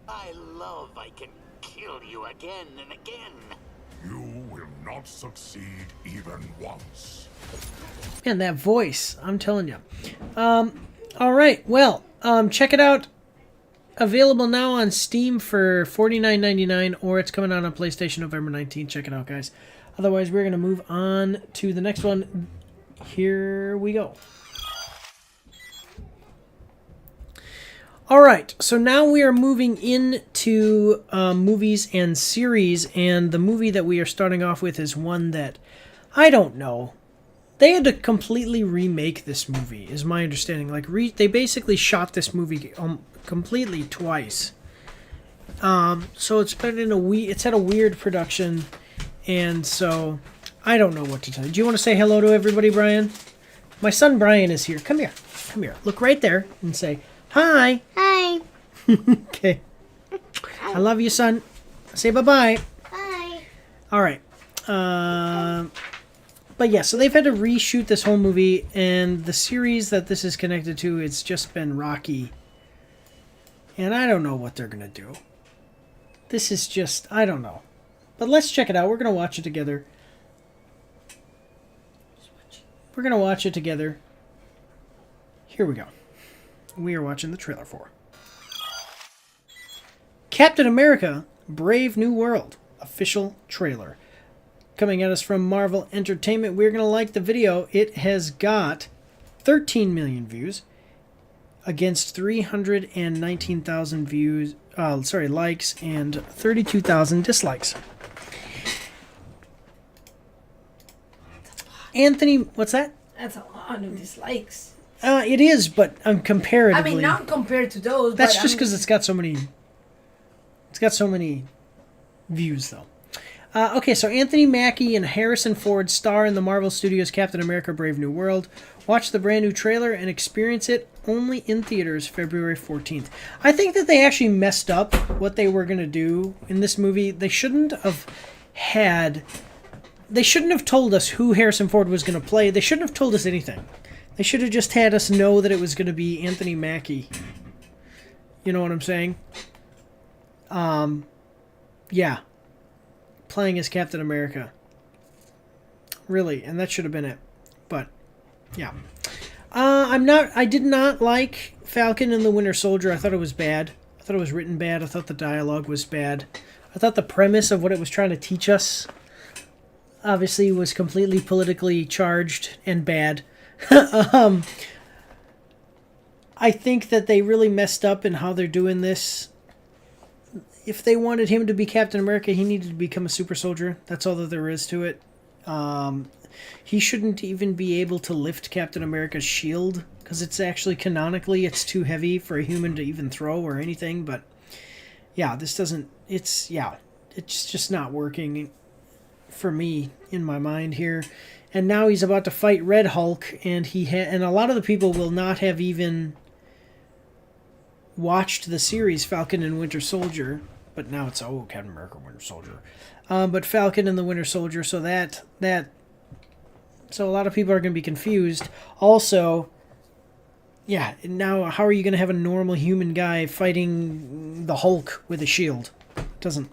I love I can kill you again and again. You will not succeed even once. Man, that voice, I'm telling you. All right, well, check it out. Available now on Steam for $49.99, or it's coming out on PlayStation November 19th. Check it out, guys. Otherwise, we're going to move on to the next one. Here we go. All right, so now we are moving into movies and series, and the movie that we are starting off with is one that, I don't know. They had to completely remake this movie, is my understanding. Like, they basically shot this movie completely twice. So it's been it's had a weird production, and so I don't know what to tell you. Do you want to say hello to everybody, Brian? My son Brian is here. Come here. Come here. Look right there and say, hi. Hi. Okay. I love you, son. Say bye-bye. Bye. All right. But yeah, so they've had to reshoot this whole movie, and the series that this is connected to, it's just been rocky. And I don't know what they're going to do. This is just, I don't know. But let's check it out. We're going to watch it together. We're going to watch it together. Here we go. We are watching the trailer for Captain America: Brave New World official trailer. Coming at us from Marvel Entertainment. We're going to like the video. It has got 13 million views against 319,000 views, likes, and 32,000 dislikes. Anthony, what's that? That's a lot of dislikes. It is, but comparatively. I mean, not compared to those. That's but, just because it's got so many. It's got so many views, though. Okay, so Anthony Mackie and Harrison Ford star in the Marvel Studios' Captain America: Brave New World. Watch the brand new trailer and experience it only in theaters February 14th. I think that they actually messed up what they were going to do in this movie. They shouldn't have told us who Harrison Ford was going to play. They shouldn't have told us anything. They should have just had us know that it was going to be Anthony Mackie. You know what I'm saying? Yeah. Playing as Captain America. Really, and that should have been it. But, yeah. I did not like Falcon and the Winter Soldier. I thought it was bad. I thought it was written bad. I thought the dialogue was bad. I thought the premise of what it was trying to teach us obviously was completely politically charged and bad. I think that they really messed up in how they're doing this. If they wanted him to be Captain America, he needed to become a super soldier. That's all that there is to it. He shouldn't even be able to lift Captain America's shield, because it's actually canonically it's too heavy for a human to even throw or anything. But yeah, this doesn't. It's just not working for me in my mind here. And now he's about to fight Red Hulk, and and a lot of the people will not have even watched the series Falcon and Winter Soldier, but now it's Captain America Winter Soldier. But Falcon and the Winter Soldier, so so a lot of people are going to be confused. Also, yeah, now how are you going to have a normal human guy fighting the Hulk with a shield? Doesn't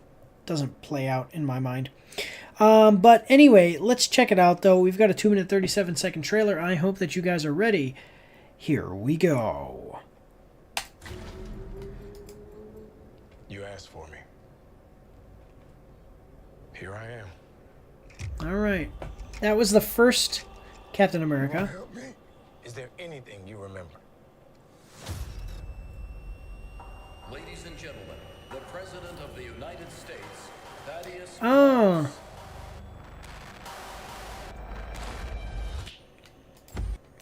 play out in my mind. But anyway, let's check it out, though. We've got a 2-minute, 37-second trailer. I hope that you guys are ready. Here we go. You asked for me. Here I am. All right. That was the first Captain America. Help me? Is there anything you remember? Ladies and gentlemen, the President of the United States, Thaddeus. Oh.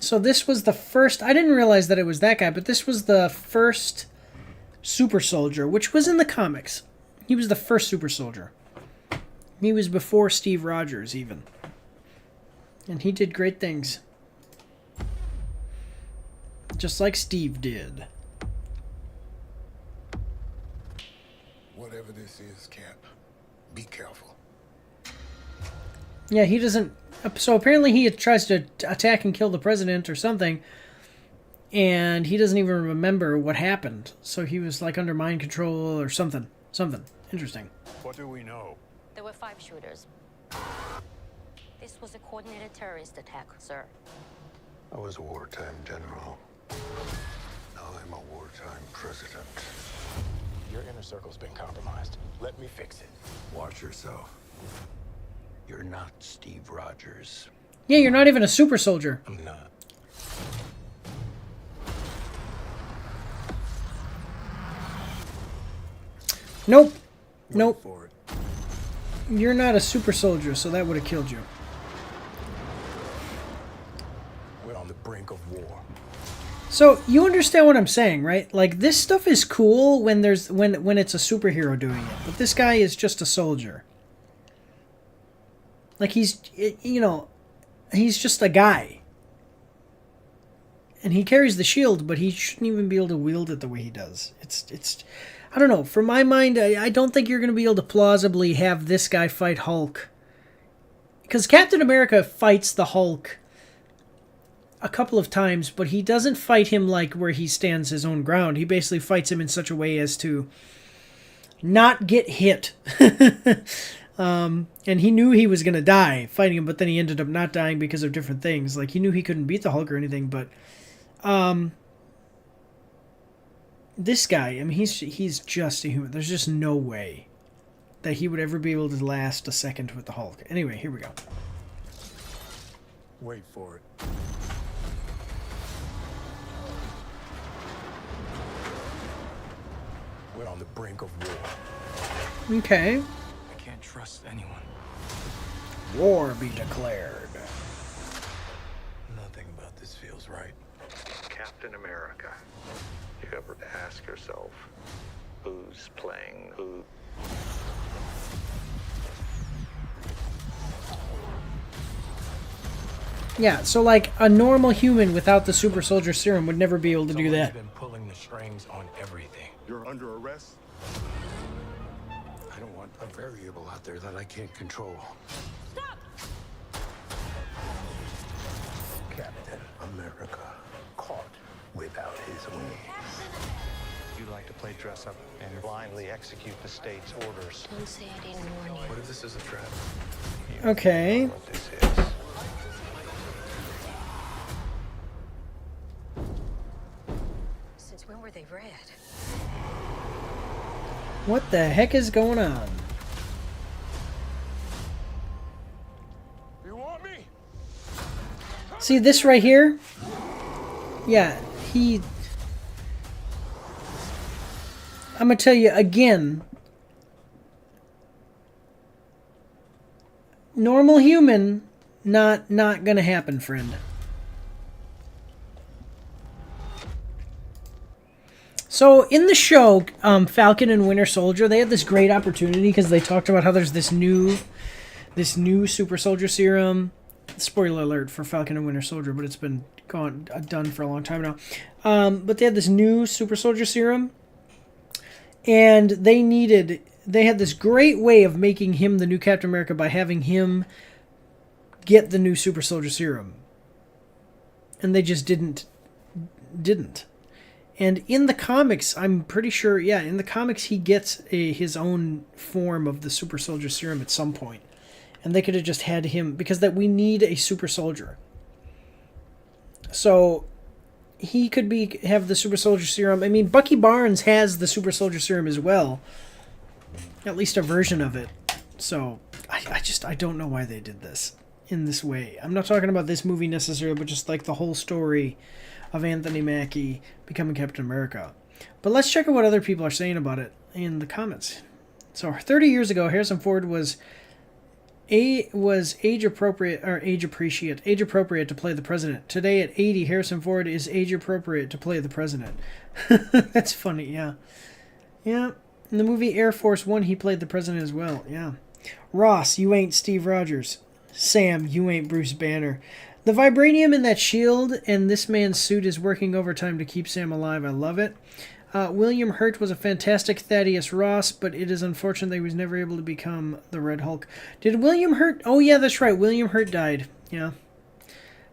So this was the first... I didn't realize that it was that guy, but this was the first super soldier, which was in the comics. He was the first super soldier. He was before Steve Rogers, even. And he did great things. Just like Steve did. Whatever this is, Cap, be careful. Yeah, he doesn't... So apparently he tries to attack and kill the president or something, and he doesn't even remember what happened. So he was like under mind control or something. Something. Interesting. What do we know? There were 5 shooters. This was a coordinated terrorist attack, sir. I was a wartime general. Now I'm a wartime president. Your inner circle's been compromised. Let me fix it. Watch yourself. You're not Steve Rogers. Yeah, you're not even a super soldier. I'm not. Nope. Nope. You're not a super soldier, so that would have killed you. We're on the brink of war. So you understand what I'm saying, right? Like, this stuff is cool when it's a superhero doing it, but this guy is just a soldier. Like, he's just a guy. And he carries the shield, but he shouldn't even be able to wield it the way he does. It's I don't know. For my mind, I don't think you're going to be able to plausibly have this guy fight Hulk. Because Captain America fights the Hulk a couple of times, but he doesn't fight him like where he stands his own ground. He basically fights him in such a way as to not get hit. And he knew he was going to die fighting him, but then he ended up not dying because of different things. Like, he knew he couldn't beat the Hulk or anything, but this guy, I mean, he's just a human. There's just no way that he would ever be able to last a second with the Hulk. Anyway, here we go. Wait for it. We're on the brink of war. Okay. I can't trust anyone. War be declared. Nothing about this feels right. Captain America. You ever ask yourself, who's playing who? Yeah, so like a normal human without the super soldier serum would never be able to do that. Been pulling the strings on everything. You're under arrest. I don't want a variable out there that I can't control. Stop! Captain America caught without his wings. You like to play dress up and blindly execute the state's orders. Don't say I didn't warn you. What if this is a trap? Okay. What this is. Since when were they red? What the heck is going on? You want me? See this right here? Yeah, I'm gonna tell you again. Normal human, not gonna happen, friend. So in the show, Falcon and Winter Soldier, they had this great opportunity because they talked about how there's this new super soldier serum. Spoiler alert for Falcon and Winter Soldier, but it's been done for a long time now. But they had this new super soldier serum, and they had this great way of making him the new Captain America by having him get the new super soldier serum, and they just didn't. And in the comics, I'm pretty sure, yeah, in the comics he gets his own form of the super soldier serum at some point. And they could have just had him, because that we need a super soldier. So he could have the super soldier serum. I mean, Bucky Barnes has the super soldier serum as well. At least a version of it. So I don't know why they did this in this way. I'm not talking about this movie necessarily, but just like the whole story of Anthony Mackie becoming Captain America. But let's check out what other people are saying about it in the comments. So 30 years ago, Harrison Ford was age appropriate to play the president. Today at 80, Harrison Ford is age appropriate to play the president. That's funny, yeah. Yeah. In the movie Air Force One, he played the president as well, yeah. Ross, you ain't Steve Rogers. Sam, you ain't Bruce Banner. The vibranium in that shield and this man's suit is working overtime to keep Sam alive. I love it. William Hurt was a fantastic Thaddeus Ross, but it is unfortunate that he was never able to become the Red Hulk. Did William Hurt... Oh, yeah, that's right. William Hurt died. Yeah.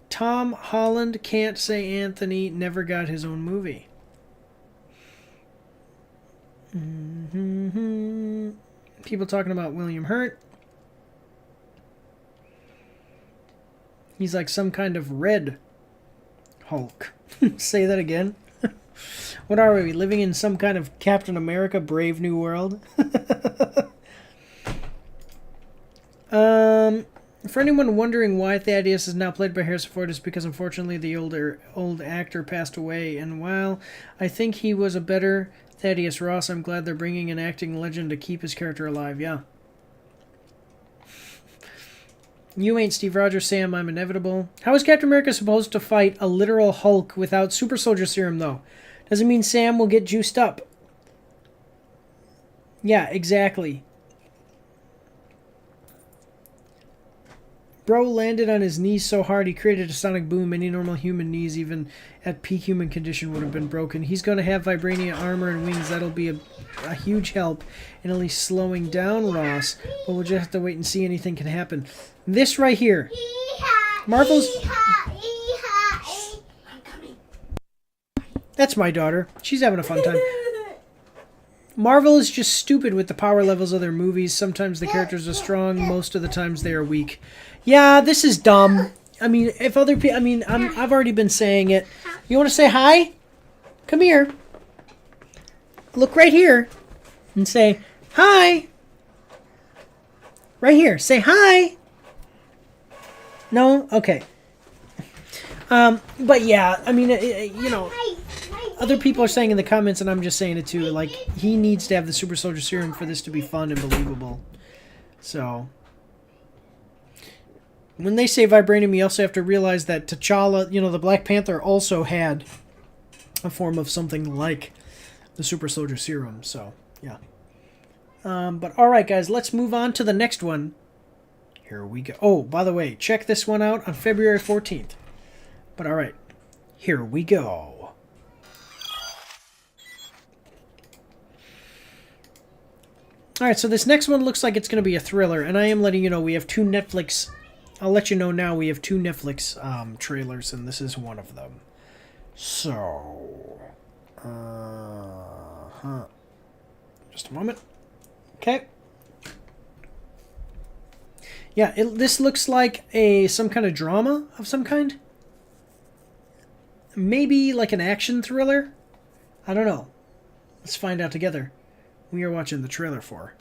Tom Holland can't say Anthony never got his own movie. People talking about William Hurt. He's like some kind of red Hulk. Say that again. What are we living in some kind of Captain America Brave New World? For anyone wondering why Thaddeus is now played by Harrison Ford, is because unfortunately the old actor passed away, and while I think he was a better Thaddeus Ross, I'm glad they're bringing an acting legend to keep his character alive. Yeah. You ain't Steve Rogers, Sam, I'm inevitable. How is Captain America supposed to fight a literal Hulk without super soldier serum, though? Doesn't mean Sam will get juiced up. Yeah, exactly. Bro landed on his knees so hard he created a sonic boom. Any normal human knees, even at peak human condition, would have been broken. He's going to have vibranium armor and wings. That'll be a huge help in at least slowing down Ross. But we'll just have to wait and see. Anything can happen. This right here. Marvel's... That's my daughter. She's having a fun time. Marvel is just stupid with the power levels of their movies. Sometimes the characters are strong. Most of the times they are weak. Yeah, this is dumb. I mean, if other people... I mean, I've already been saying it. You want to say hi? Come here. Look right here. And say, hi. Right here. Say hi. No? Okay. But yeah, I mean, you know... Other people are saying in the comments, and I'm just saying it too, like, he needs to have the super soldier serum for this to be fun and believable. So... When they say vibranium, you also have to realize that T'Challa, you know, the Black Panther also had a form of something like the super soldier serum. So yeah. But all right, guys, let's move on to the next one. Here we go. Oh, by the way, check this one out on February 14th. But all right, here we go. All right, so this next one looks like it's going to be a thriller, and I am letting you know we have two Netflix. I'll let you know now we have two Netflix trailers, and this is one of them. So, just a moment. Okay. Yeah, this looks like some kind of drama of some kind. Maybe like an action thriller. I don't know. Let's find out together. We are watching the trailer for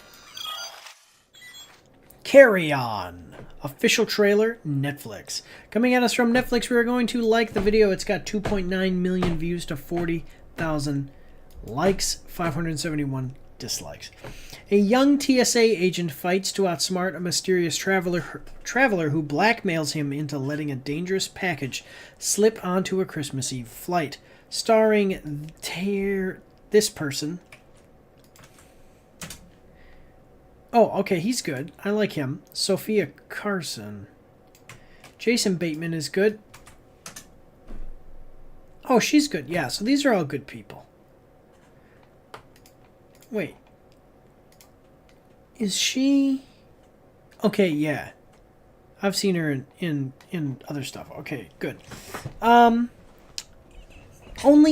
Carry On. Official trailer, Netflix. Coming at us from Netflix, we are going to like the video. It's got 2.9 million views to 40,000 likes, 571 dislikes. A young TSA agent fights to outsmart a mysterious traveler who blackmails him into letting a dangerous package slip onto a Christmas Eve flight. Starring this person. Oh, okay, he's good. I like him. Sophia Carson. Jason Bateman is good. Oh, she's good. Yeah, so these are all good people. Wait. Is she... Okay, yeah. I've seen her in other stuff. Okay, good. Only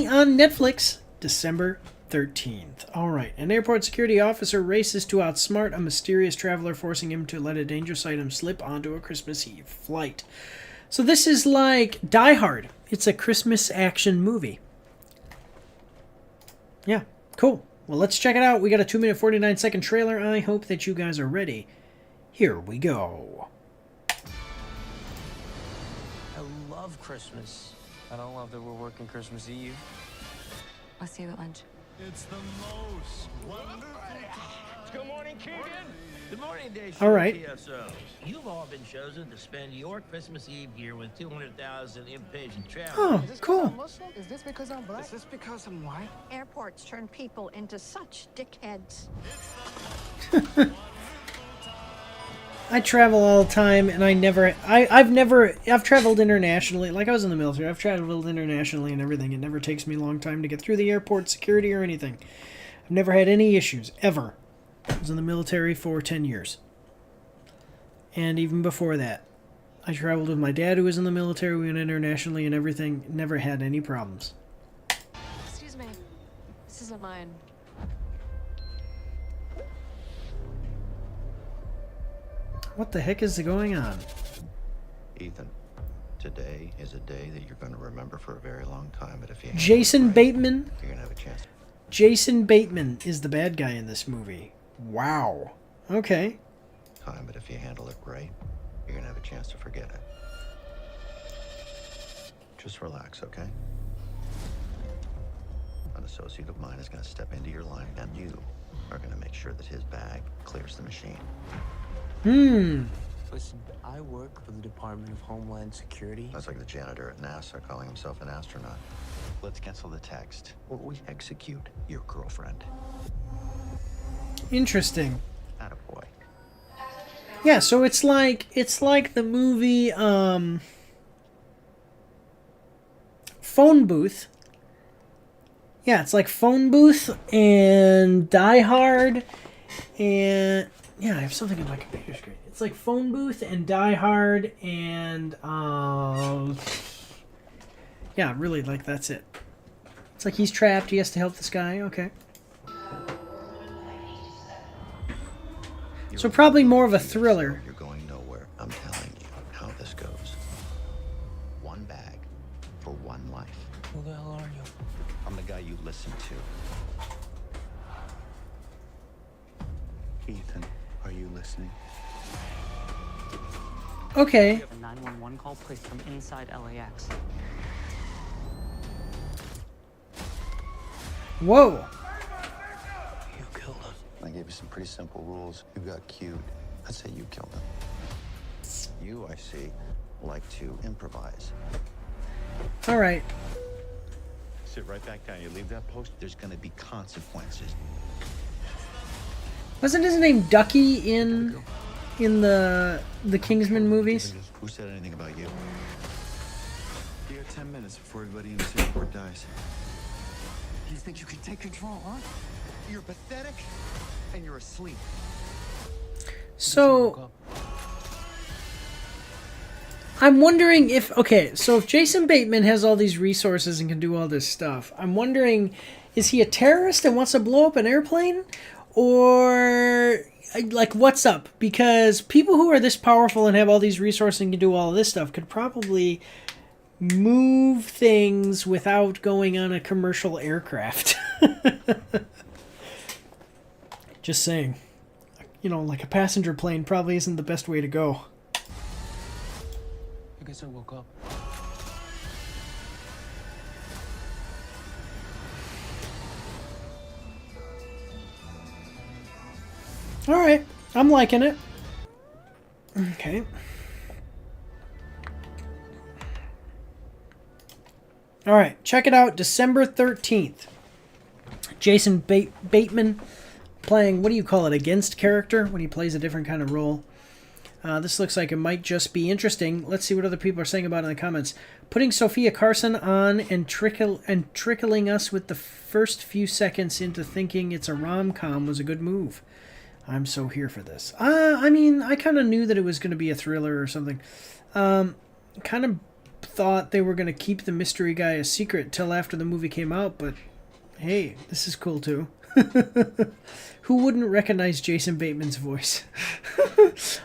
on Netflix, December 13th. Alright, an airport security officer races to outsmart a mysterious traveler, forcing him to let a dangerous item slip onto a Christmas Eve flight. So this is like Die Hard. It's a Christmas action movie. Yeah, cool. Well, let's check it out. We got a 2-minute 49-second trailer. I hope that you guys are ready. Here we go. I love Christmas. I don't love that we're working Christmas Eve. I'll see you at lunch. It's the most wonderful. Good morning, Keegan. Good morning, Dave. All right. TSO. You've all been chosen to spend your Christmas Eve here with 200,000 impatient travelers. Oh, cool. Is this because I'm black? Is this because I'm white? Airports turn people into such dickheads. I travel all the time, and I've traveled internationally. Like, I was in the military. I've traveled internationally and everything. It never takes me a long time to get through the airport security or anything. I've never had any issues, ever. I was in the military for 10 years. And even before that, I traveled with my dad, who was in the military. We went internationally and everything. Never had any problems. Excuse me. This isn't mine. What the heck is going on? Ethan, today is a day that you're going to remember for a very long time. But if you Jason Bateman? You're going to have a chance. Jason Bateman is the bad guy in this movie. Wow. Okay. But if you handle it right, you're going to have a chance to forget it. Just relax, okay? An associate of mine is going to step into your line, and you are going to make sure that his bag clears the machine. Listen, I work for the Department of Homeland Security. That's like the janitor at NASA calling himself an astronaut. Let's cancel the text, or we execute your girlfriend. Interesting. Attaboy. Yeah, so it's like the movie Phone Booth. Yeah, it's like Phone Booth and Die Hard, and yeah, I have something in my computer screen. It's like Phone Booth and Die Hard and yeah, really, like, that's it. It's like he's trapped, he has to help this guy. Okay. So probably more of a thriller. You're going nowhere. I'm telling you how this goes. One bag for one life. Who the hell are you? I'm the guy you listen to. Ethan, are you listening? Okay. A 911 call placed from inside LAX. Whoa. You killed him. I gave you some pretty simple rules. You got cute. I'd say you killed him. You, I see, like to improvise. All right. sit right back down. You leave that post, there's gonna be consequences. Wasn't his name Ducky in the Kingsman movies? Who said anything about you? You got 10 minutes before everybody in this airport dies. You think you can take control, huh? You're pathetic, and you're asleep. So I'm wondering if, okay, so if Jason Bateman has all these resources and can do all this stuff, I'm wondering, is he a terrorist and wants to blow up an airplane? Or, like, what's up? Because people who are this powerful and have all these resources and can do all of this stuff could probably move things without going on a commercial aircraft. Just saying. You know, like a passenger plane probably isn't the best way to go. I guess I woke up. Alright, I'm liking it. Okay. Alright, check it out. December 13th. Jason Bateman playing, what do you call it, against character when he plays a different kind of role. This looks like it might just be interesting. Let's see what other people are saying about it in the comments. Putting Sophia Carson on and trickling us with the first few seconds into thinking it's a rom-com was a good move. I'm so here for this. I mean, I kind of knew that it was going to be a thriller or something. Kind of thought they were going to keep the mystery guy a secret till after the movie came out, but hey, this is cool too. Who wouldn't recognize Jason Bateman's voice?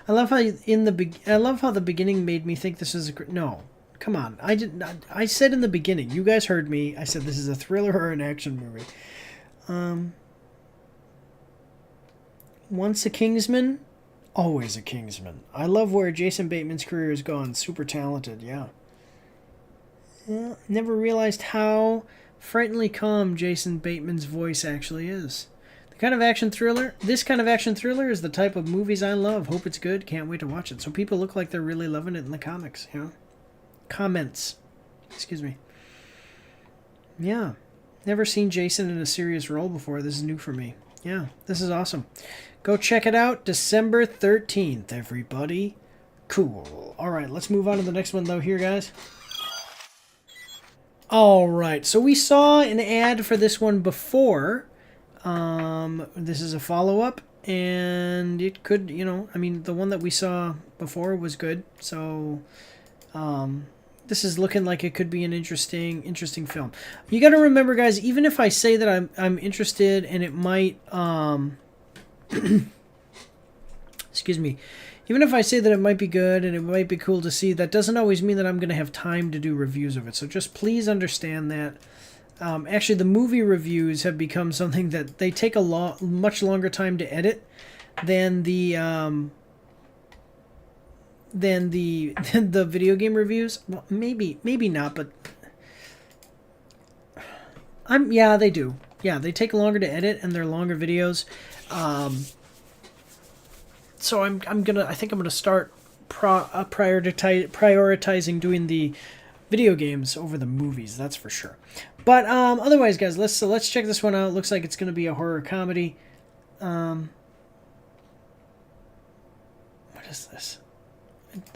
I love how the beginning made me think this is a no. Come on, I said in the beginning. You guys heard me. I said this is a thriller or an action movie. Once a Kingsman, always a Kingsman. I love where Jason Bateman's career has gone. Super talented, yeah. Never realized how frighteningly calm Jason Bateman's voice actually is. This kind of action thriller is the type of movies I love. Hope it's good. Can't wait to watch it. So people look like they're really loving it in the comics, you know? Comments. Excuse me. Yeah. Never seen Jason in a serious role before. This is new for me. Yeah, this is awesome. Go check it out. December 13th, everybody. Cool. All right, let's move on to the next one, though, here, guys. All right, so we saw an ad for this one before. This is a follow-up, and it could, you know, I mean, the one that we saw before was good, so this is looking like it could be an interesting film. You got to remember, guys, even if I say that I'm interested and it might, excuse me, even if I say that it might be good and it might be cool to see, that doesn't always mean that I'm going to have time to do reviews of it. So just please understand that. Actually, the movie reviews have become something that they take much longer time to edit than the video game reviews. Well, maybe not, but yeah, they do. Yeah, they take longer to edit and they're longer videos. So I think I'm gonna start prioritizing doing the video games over the movies. That's for sure. But otherwise, guys, let's check this one out. Looks like it's gonna be a horror comedy. What is this?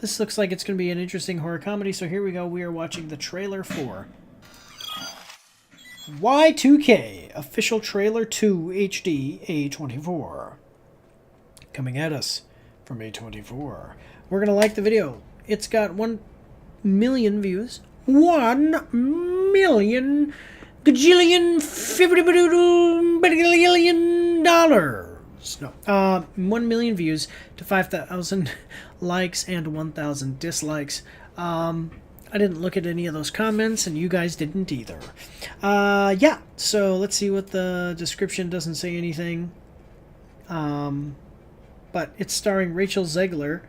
This looks like it's gonna be an interesting horror comedy. So here we go. We are watching the trailer for Y2K official trailer 2 HD A24. Coming at us from A24. We're going to like the video. It's got 1 million views. 1 million gajillion $50 dollars. No. 1 million views to 5,000 likes and 1,000 dislikes. I didn't look at any of those comments, and you guys didn't either. Yeah, so let's see what the description doesn't say anything. But it's starring Rachel Zegler,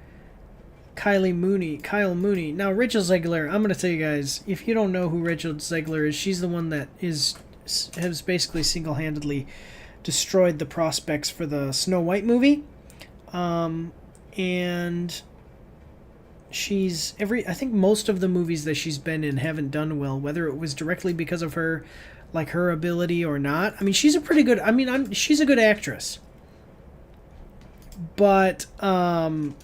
Kyle Mooney. Now, Rachel Zegler, I'm going to tell you guys, if you don't know who Rachel Zegler is, she's the one that has basically single-handedly destroyed the prospects for the Snow White movie. And I think most of the movies that she's been in haven't done well, whether it was directly because of her, like her ability or not. I mean, she's a pretty good, she's a good actress. But, from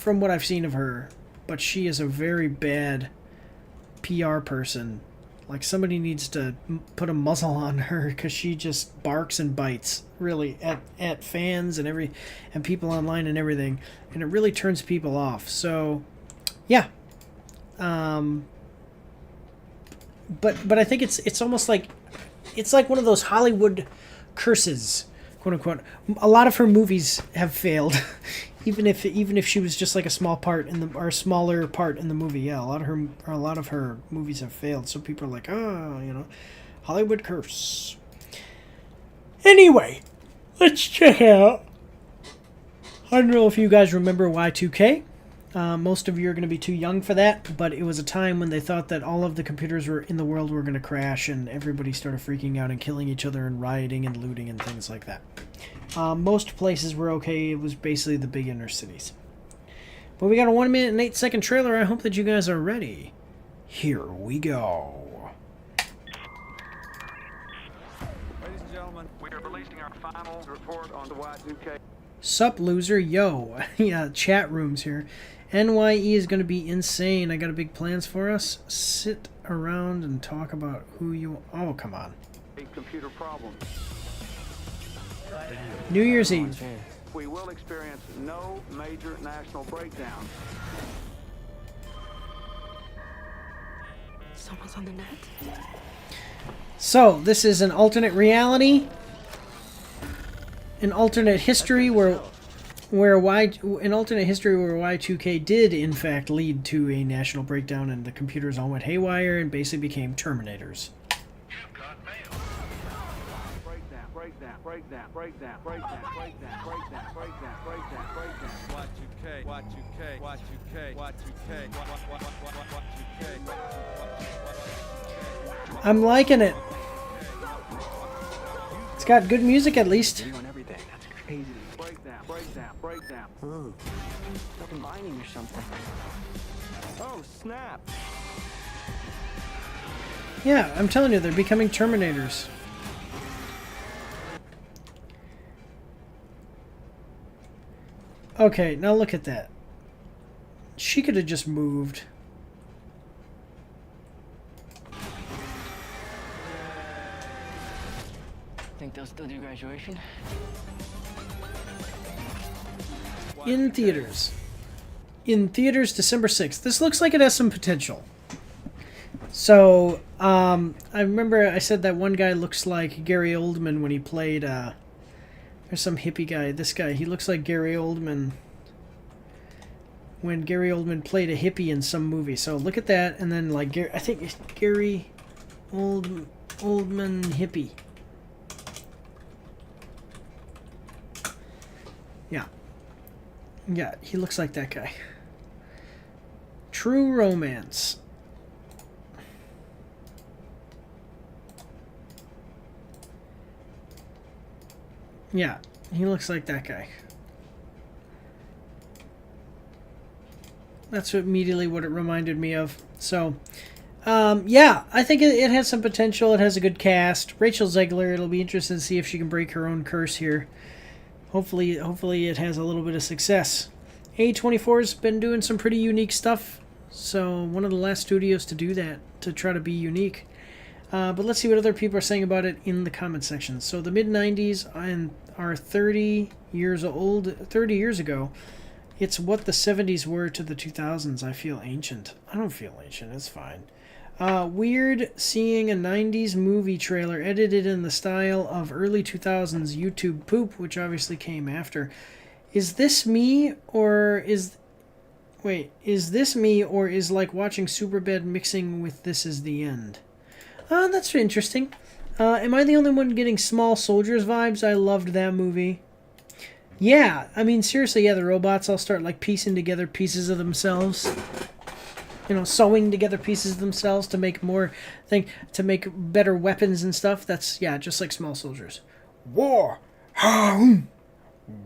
what I've seen of her, but she is a very bad PR person. Like, somebody needs to put a muzzle on her, because she just barks and bites, really, at fans and people online and everything, and it really turns people off. So, yeah. But I think it's almost like, it's like one of those Hollywood curses, quote unquote. A lot of her movies have failed, even if she was just like a small part or a smaller part in the movie. Yeah, a lot of her movies have failed. So people are like, oh, Hollywood curse. Anyway, let's check out. I don't know if you guys remember Y2K. Most of you are going to be too young for that, but it was a time when they thought that all of the computers in the world were going to crash, and everybody started freaking out and killing each other and rioting and looting and things like that. Most places were okay. It was basically the big inner cities. But we got a 1 minute and 8 second trailer. I hope that you guys are ready. Here we go. Ladies and gentlemen, we are releasing our final report on the Y2K. Sup, loser? Yo. Yeah, chat rooms here. NYE is going to be insane. I got a big plans for us. Sit around and talk about who you... Oh, come on. A computer problem. New Year's Eve. We will experience no major national breakdown. Someone's on the net. So, this is an alternate reality. An alternate history where Y2K did in fact lead to a national breakdown, and the computers all went haywire and basically became Terminators. I'm liking it. It's got good music at least. Breakdown. Combining or something. Oh, snap. Yeah, I'm telling you, they're becoming Terminators. Okay, now look at that. She could have just moved. Think they'll still do graduation? In theaters. In theaters, December 6th. This looks like it has some potential. So, I remember I said that one guy looks like Gary Oldman when he played, there's some hippie guy. This guy, he looks like Gary Oldman when Gary Oldman played a hippie in some movie. So look at that, and then like I think it's Gary Oldman hippie. Yeah. Yeah, he looks like that guy. True Romance. Yeah, he looks like that guy. That's immediately what it reminded me of. So, yeah, I think it has some potential. It has a good cast. Rachel Zegler, it'll be interesting to see if she can break her own curse here. Hopefully it has a little bit of success. A24's been doing some pretty unique stuff. So, one of the last studios to do that, to try to be unique. But let's see what other people are saying about it in the comment section. So, the mid-90s are 30 years old. 30 years ago. It's what the 70s were to the 2000s. I feel ancient. I don't feel ancient. It's fine. Weird seeing a 90s movie trailer edited in the style of early 2000s YouTube poop, which obviously came after. Is this me, or is... Wait, is this me, or is like watching Superbad mixing with This Is the End? That's interesting. Am I the only one getting Small Soldiers vibes? I loved that movie. Yeah, I mean, seriously, yeah, the robots all start, like, piecing together pieces of themselves. You know, sewing together pieces of themselves to make to make better weapons and stuff. That's, yeah, just like Small Soldiers. War!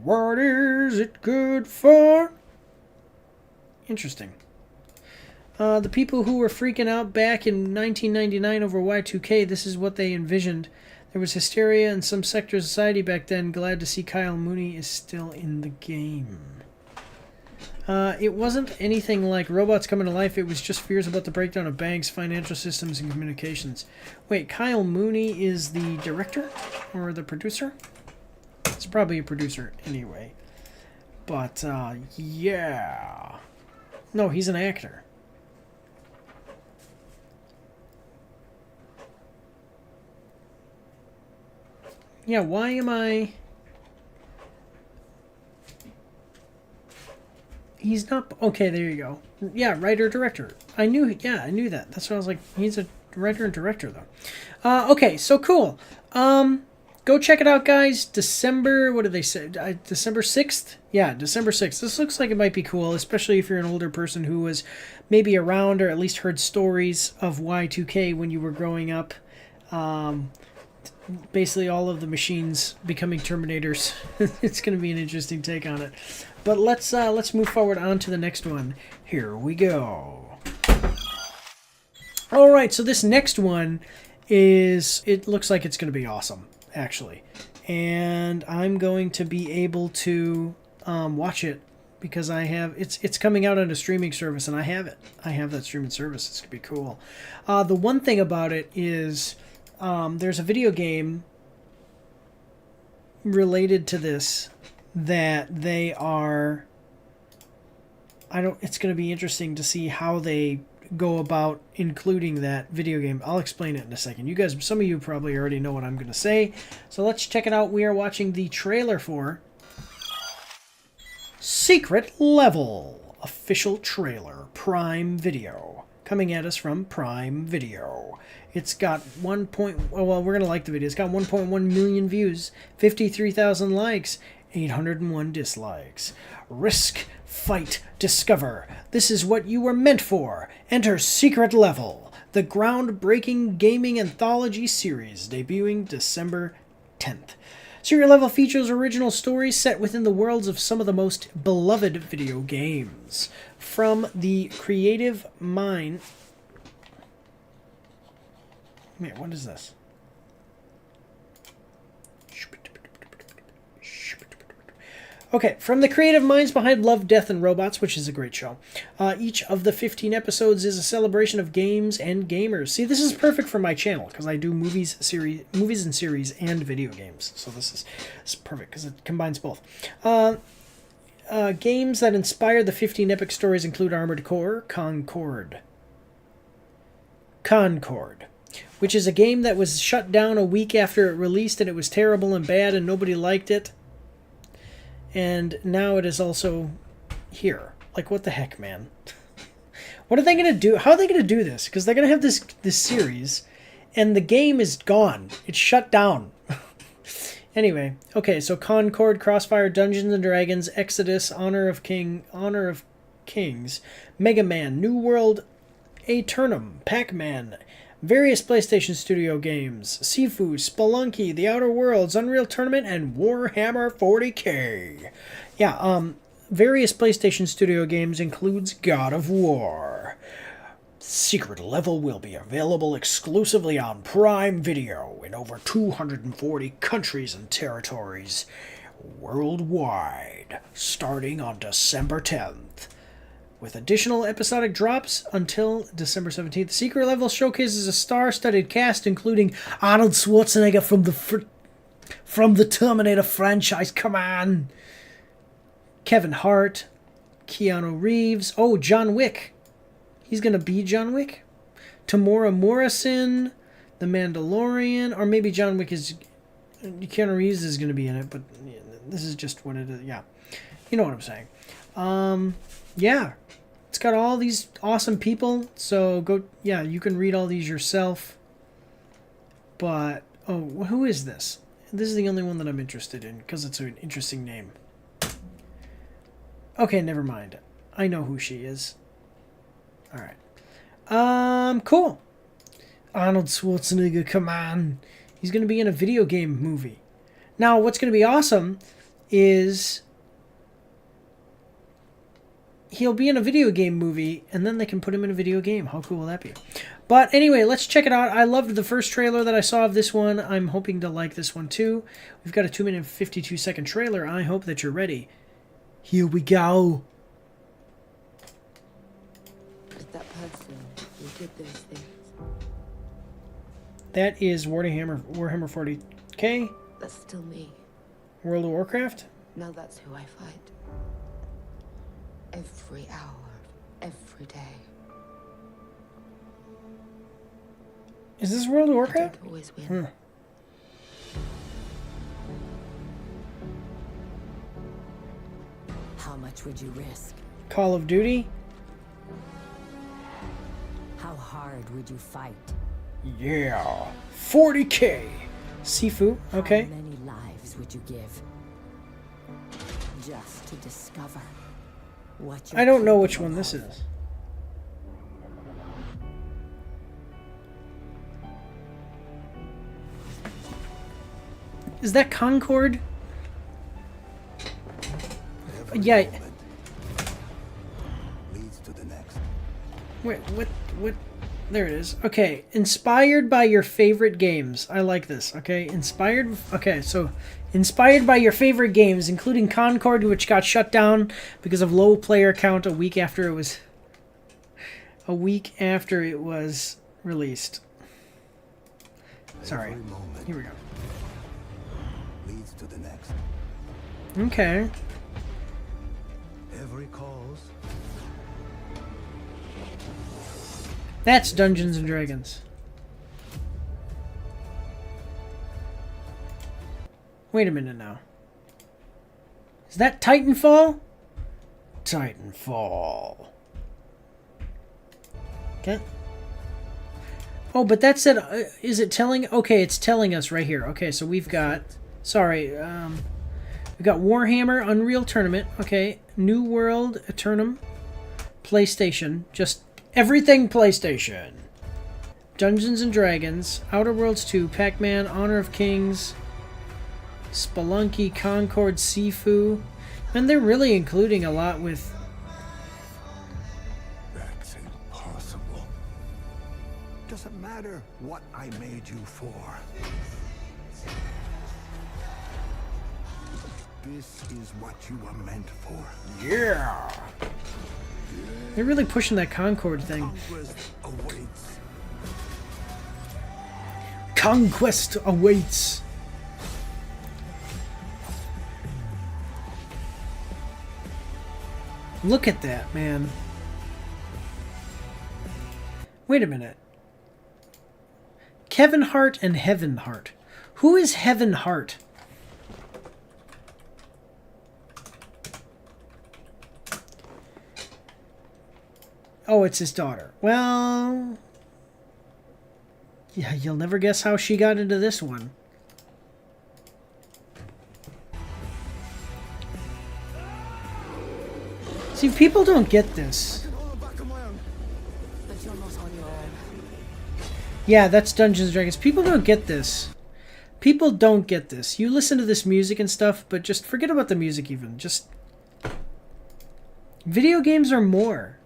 What is it good for? Interesting. The people who were freaking out back in 1999 over Y2K, this is what they envisioned. There was hysteria in some sectors of society back then. Glad to see Kyle Mooney is still in the game. It wasn't anything like robots coming to life. It was just fears about the breakdown of banks, financial systems, and communications. Wait, Kyle Mooney is the director? Or the producer? It's probably a producer anyway. But, yeah. No, he's an actor. Yeah, why am I... He's not... Okay, there you go. Yeah, writer-director. I knew that. That's what I was like. He's a writer and director, though. Okay, so cool. Go check it out, guys. December... What did they say? December 6th? Yeah, December 6th. This looks like it might be cool, especially if you're an older person who was maybe around or at least heard stories of Y2K when you were growing up. Basically all of the machines becoming Terminators. It's going to be an interesting take on it. But let's move forward on to the next one. Here we go. All right, so this next one is, it looks like it's going to be awesome, actually. And I'm going to be able to watch it because I have, it's coming out on a streaming service and I have it. I have that streaming service. It's going to be cool. The one thing about it is there's a video game related to this that they are, it's going to be interesting to see how they go about including that video game. I'll explain it in a second. You guys, some of you probably already know what I'm going to say. So let's check it out. We are watching the trailer for Secret Level. Official trailer. Prime Video. Coming at us from Prime Video. It's got well, we're going to like the video. It's got 1.1 million views, 53,000 likes, 801 dislikes. Risk, fight, discover. This is what you were meant for. Enter Secret Level, the groundbreaking gaming anthology series debuting December 10th. Secret Level features original stories set within the worlds of some of the most beloved video games. From the creative mind... Wait, what is this? Okay, from the creative minds behind Love, Death, and Robots, which is a great show. Each of the 15 episodes is a celebration of games and gamers. See, this is perfect for my channel, because I do movies and series and video games. So this is perfect, because it combines both. Games that inspire the 15 epic stories include Armored Core, Concord, which is a game that was shut down a week after it released, and it was terrible and bad, and nobody liked it. And now it is also here. Like, what the heck, man? What are they going to do? How are they going to do this? Because they're going to have this series, and the game is gone. It's shut down. Anyway, okay, so Concord, Crossfire, Dungeons and Dragons, Exodus, Honor of Kings, Mega Man, New World, Aeternum, Pac-Man, various PlayStation Studio games, Sifu, Spelunky, The Outer Worlds, Unreal Tournament, and Warhammer 40k. Yeah, various PlayStation Studio games includes God of War. Secret Level will be available exclusively on Prime Video in over 240 countries and territories worldwide, starting on December 10th. With additional episodic drops until December 17th, Secret Level showcases a star-studded cast including Arnold Schwarzenegger from the Terminator franchise. Come on! Kevin Hart, Keanu Reeves. Oh, John Wick. He's going to be John Wick. Tamora Morrison, The Mandalorian. Or maybe John Wick is... Keanu Reeves is going to be in it, but this is just what it is. Yeah. You know what I'm saying. Yeah. It's got all these awesome people. So go... Yeah, you can read all these yourself. But... Oh, who is this? This is the only one that I'm interested in because it's an interesting name. Okay, never mind. I know who she is. Alright. Cool. Arnold Schwarzenegger, come on. He's going to be in a video game movie. Now, what's going to be awesome is... he'll be in a video game movie, and then they can put him in a video game. How cool will that be? But anyway, let's check it out. I loved the first trailer that I saw of this one. I'm hoping to like this one too. We've got a 2-minute and 52-second trailer. I hope that you're ready. Here we go. It's that person who did those things. That is Warhammer 40K. That's still me. World of Warcraft. Now that's who I fight. Every hour, every day. Is this World of Warcraft? I don't always win. How much would you risk? Call of Duty. How hard would you fight? Yeah. 40K. Sifu. Okay. How many lives would you give? Just to discover what you're I don't know which one this is. Is that Concord? Yeah. Leads to the next. Wait, what? There it is. Okay, inspired by your favorite games. I like this. Okay, inspired. Okay, so inspired by your favorite games, including Concord, which got shut down because of low player count a week after it was released. Sorry. Here we go. Leads to the next. Okay. Every cause. That's Dungeons and Dragons. Wait a minute now. Is that Titanfall? Titanfall. Okay. Oh, but that said, is it telling? Okay, it's telling us right here. Okay, so we've got, sorry, we've got Warhammer Unreal Tournament. Okay, New World Eternum, PlayStation, just everything PlayStation. Dungeons and Dragons, Outer Worlds 2, Pac-Man, Honor of Kings, Spelunky, Concord, Sifu. And they're really including a lot with... That's impossible. Doesn't matter what I made you for. This is what you were meant for. Yeah! They're really pushing that Concord thing. Conquest awaits. Look at that, man. Wait a minute. Kevin Hart and Heaven Hart. Who is Heaven Hart? Oh, it's his daughter. Well, yeah, you'll never guess how she got into this one. See, people don't get this. Yeah, that's Dungeons & Dragons. People don't get this. People don't get this. You listen to this music and stuff, but just forget about the music even. Just... Video games are more.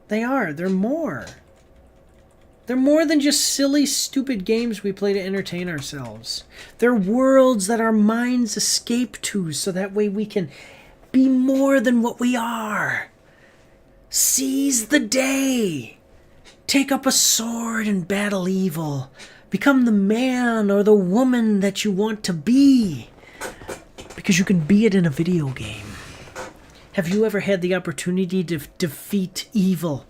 They are. They're more. They're more than just silly, stupid games we play to entertain ourselves. They're worlds that our minds escape to so that way we can be more than what we are. Seize the day. Take up a sword and battle evil. Become the man or the woman that you want to be. Because you can be it in a video game. Have you ever had the opportunity to defeat evil?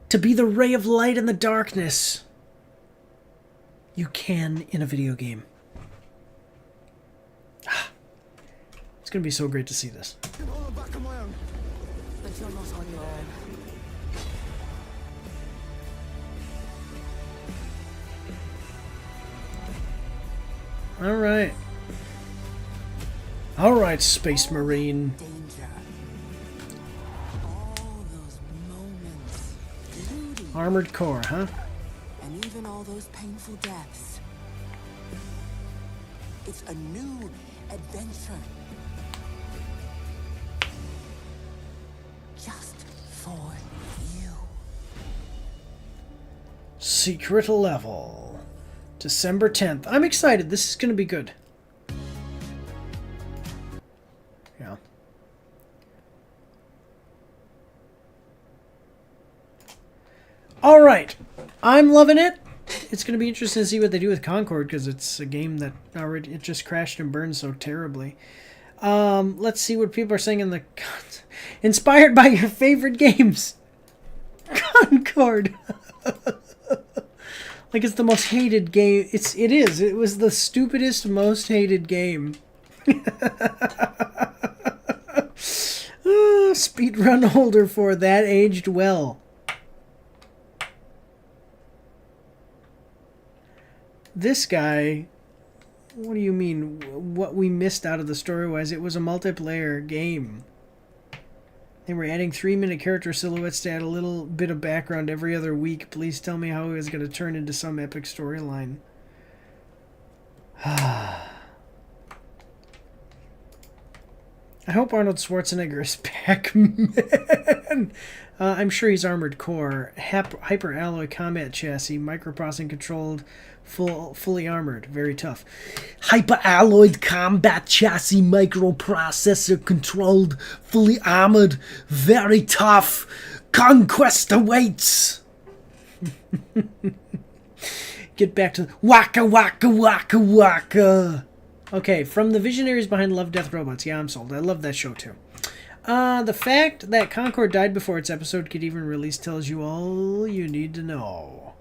To be the ray of light in the darkness? You can in a video game. It's going to be so great to see this. But you're not on your own. All right. All right, Space Marine. Armored Core, huh? And even all those painful deaths. It's a new adventure. secret level. December 10th. I'm excited. This is going to be good. Yeah. All right. I'm loving it. It's going to be interesting to see what they do with Concord, because it's a game that already it just crashed and burned so terribly. Let's see what people are saying in the... Inspired by your favorite games. Concord. Like it's the most hated game. It is. It was the stupidest, most hated game. Speedrun holder for that aged well. This guy, what do you mean? What we missed out of the story-wise? It was a multiplayer game. They were adding 3-minute character silhouettes to add a little bit of background every other week. Please tell me how it was going to turn into some epic storyline. I hope Arnold Schwarzenegger is Pac-Man. I'm sure he's armored core, hyper alloy combat chassis, microprocessing controlled, fully armored, very tough. Hyper alloyed combat chassis, microprocessor controlled, fully armored, very tough. Conquest awaits. Get back to waka waka waka waka. Okay, from the visionaries behind Love, Death, Robots. Yeah, I'm sold. I love that show too. The fact that Concord died before its episode could even release tells you all you need to know.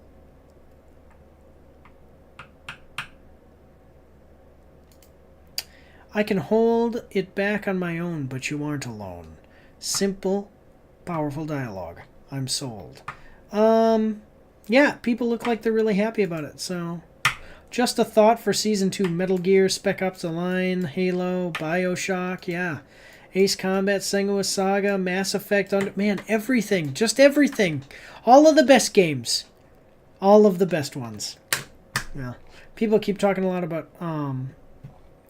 I can hold it back on my own, but you aren't alone. Simple, powerful dialogue. I'm sold. Yeah, people look like they're really happy about it, so... Just a thought for Season 2. Metal Gear, Spec Ops The Line, Halo, Bioshock, yeah. Ace Combat, Senua Saga, Mass Effect, man, everything. Just everything. All of the best games. All of the best ones. Yeah. People keep talking a lot about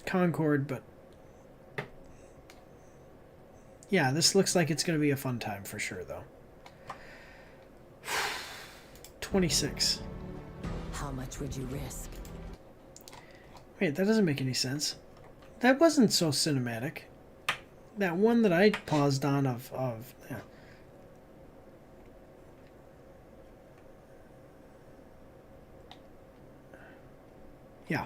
Concord, but... Yeah, this looks like it's going to be a fun time for sure, though. 26. How much would you risk? Wait, that doesn't make any sense. That wasn't so cinematic. That one that I paused on yeah. Yeah.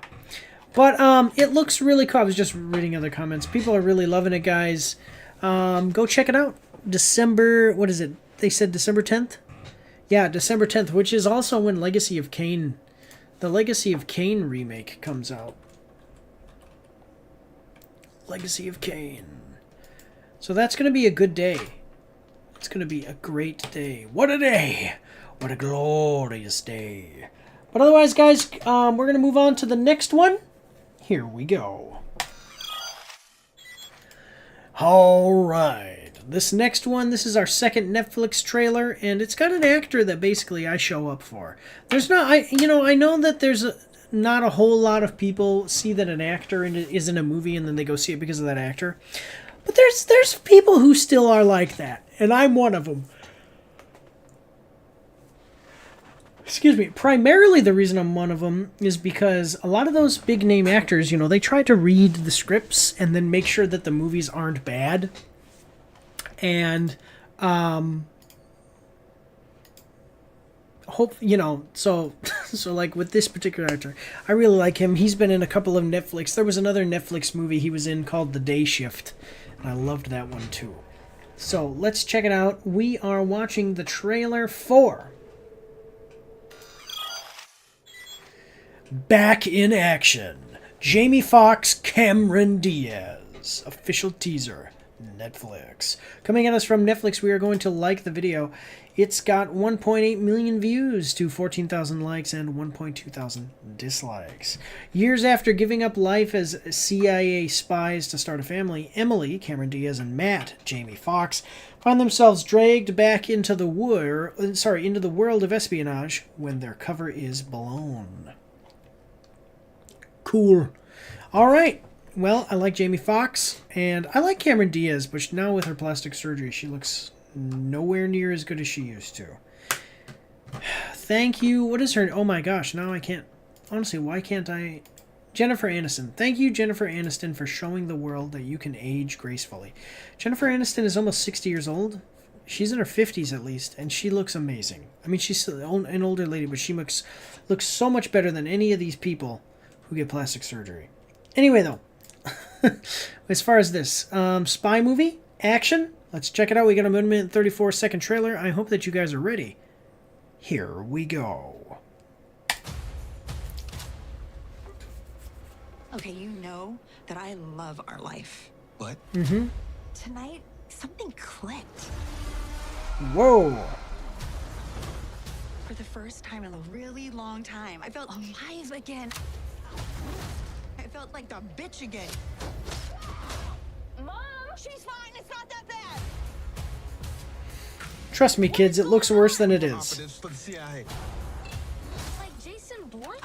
But it looks really cool. I was just reading other comments. People are really loving it, guys. Go check it out. December, what is it? They said December 10th? Yeah, December 10th, which is also when Legacy of Kain, the Legacy of Kain remake comes out. Legacy of Kain. So that's going to be a good day. It's going to be a great day. What a day! What a glorious day. But otherwise, guys, we're going to move on to the next one. Here we go. All right. This next one, this is our second Netflix trailer, and it's got an actor that basically I show up for. There's not, I know that there's not a whole lot of people see that an actor is in a movie and then they go see it because of that actor. But there's people who still are like that, and I'm one of them. Excuse me. Primarily the reason I'm one of them is because a lot of those big name actors, they try to read the scripts and then make sure that the movies aren't bad. And so like with this particular actor, I really like him. He's been in a couple of Netflix. There was another Netflix movie he was in called The Day Shift, and I loved that one too. So let's check it out. We are watching the trailer for Back in Action. Jamie Foxx, Cameron Diaz. Official teaser. Netflix. Coming at us from Netflix, we are going to like the video. It's got 1.8 million views to 14,000 likes and 1.2 thousand dislikes. Years after giving up life as CIA spies to start a family, Emily, Cameron Diaz, and Matt, Jamie Foxx, find themselves dragged back into the world of espionage when their cover is blown. Cool. All right. Well, I like Jamie Foxx, and I like Cameron Diaz, but now with her plastic surgery, she looks nowhere near as good as she used to. thank you. What is her? Oh my gosh, now I can't. Honestly, why can't I? Jennifer Aniston. Thank you, Jennifer Aniston, for showing the world that you can age gracefully. Jennifer Aniston is almost 60 years old. She's in her 50s at least, and she looks amazing. I mean, she's an older lady, but she looks so much better than any of these people who get plastic surgery. Anyway, though, as far as this spy movie action, let's check it out. We got a 1 minute and 34-second trailer. I hope that you guys are ready. Here we go. Okay, you know that I love our life. What? Mm-hmm. Tonight, something clicked. Whoa. For the first time in a really long time, I felt alive again. I felt like the bitch again. Mom, she's fine. It's not that bad. Trust me, kids, it looks worse than it is. Like Jason Bourne?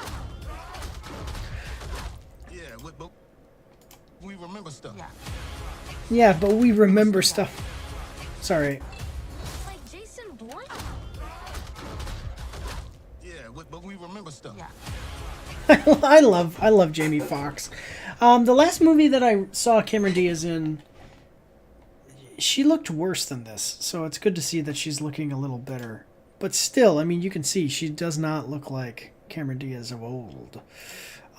Yeah, but we remember stuff. Yeah, but we remember stuff. Sorry. Like Jason Bourne? Yeah, but we remember stuff. I love Jamie Foxx. The last movie that I saw Cameron Diaz in, she looked worse than this, so it's good to see that she's looking a little better. But still, I mean, you can see she does not look like Cameron Diaz of old.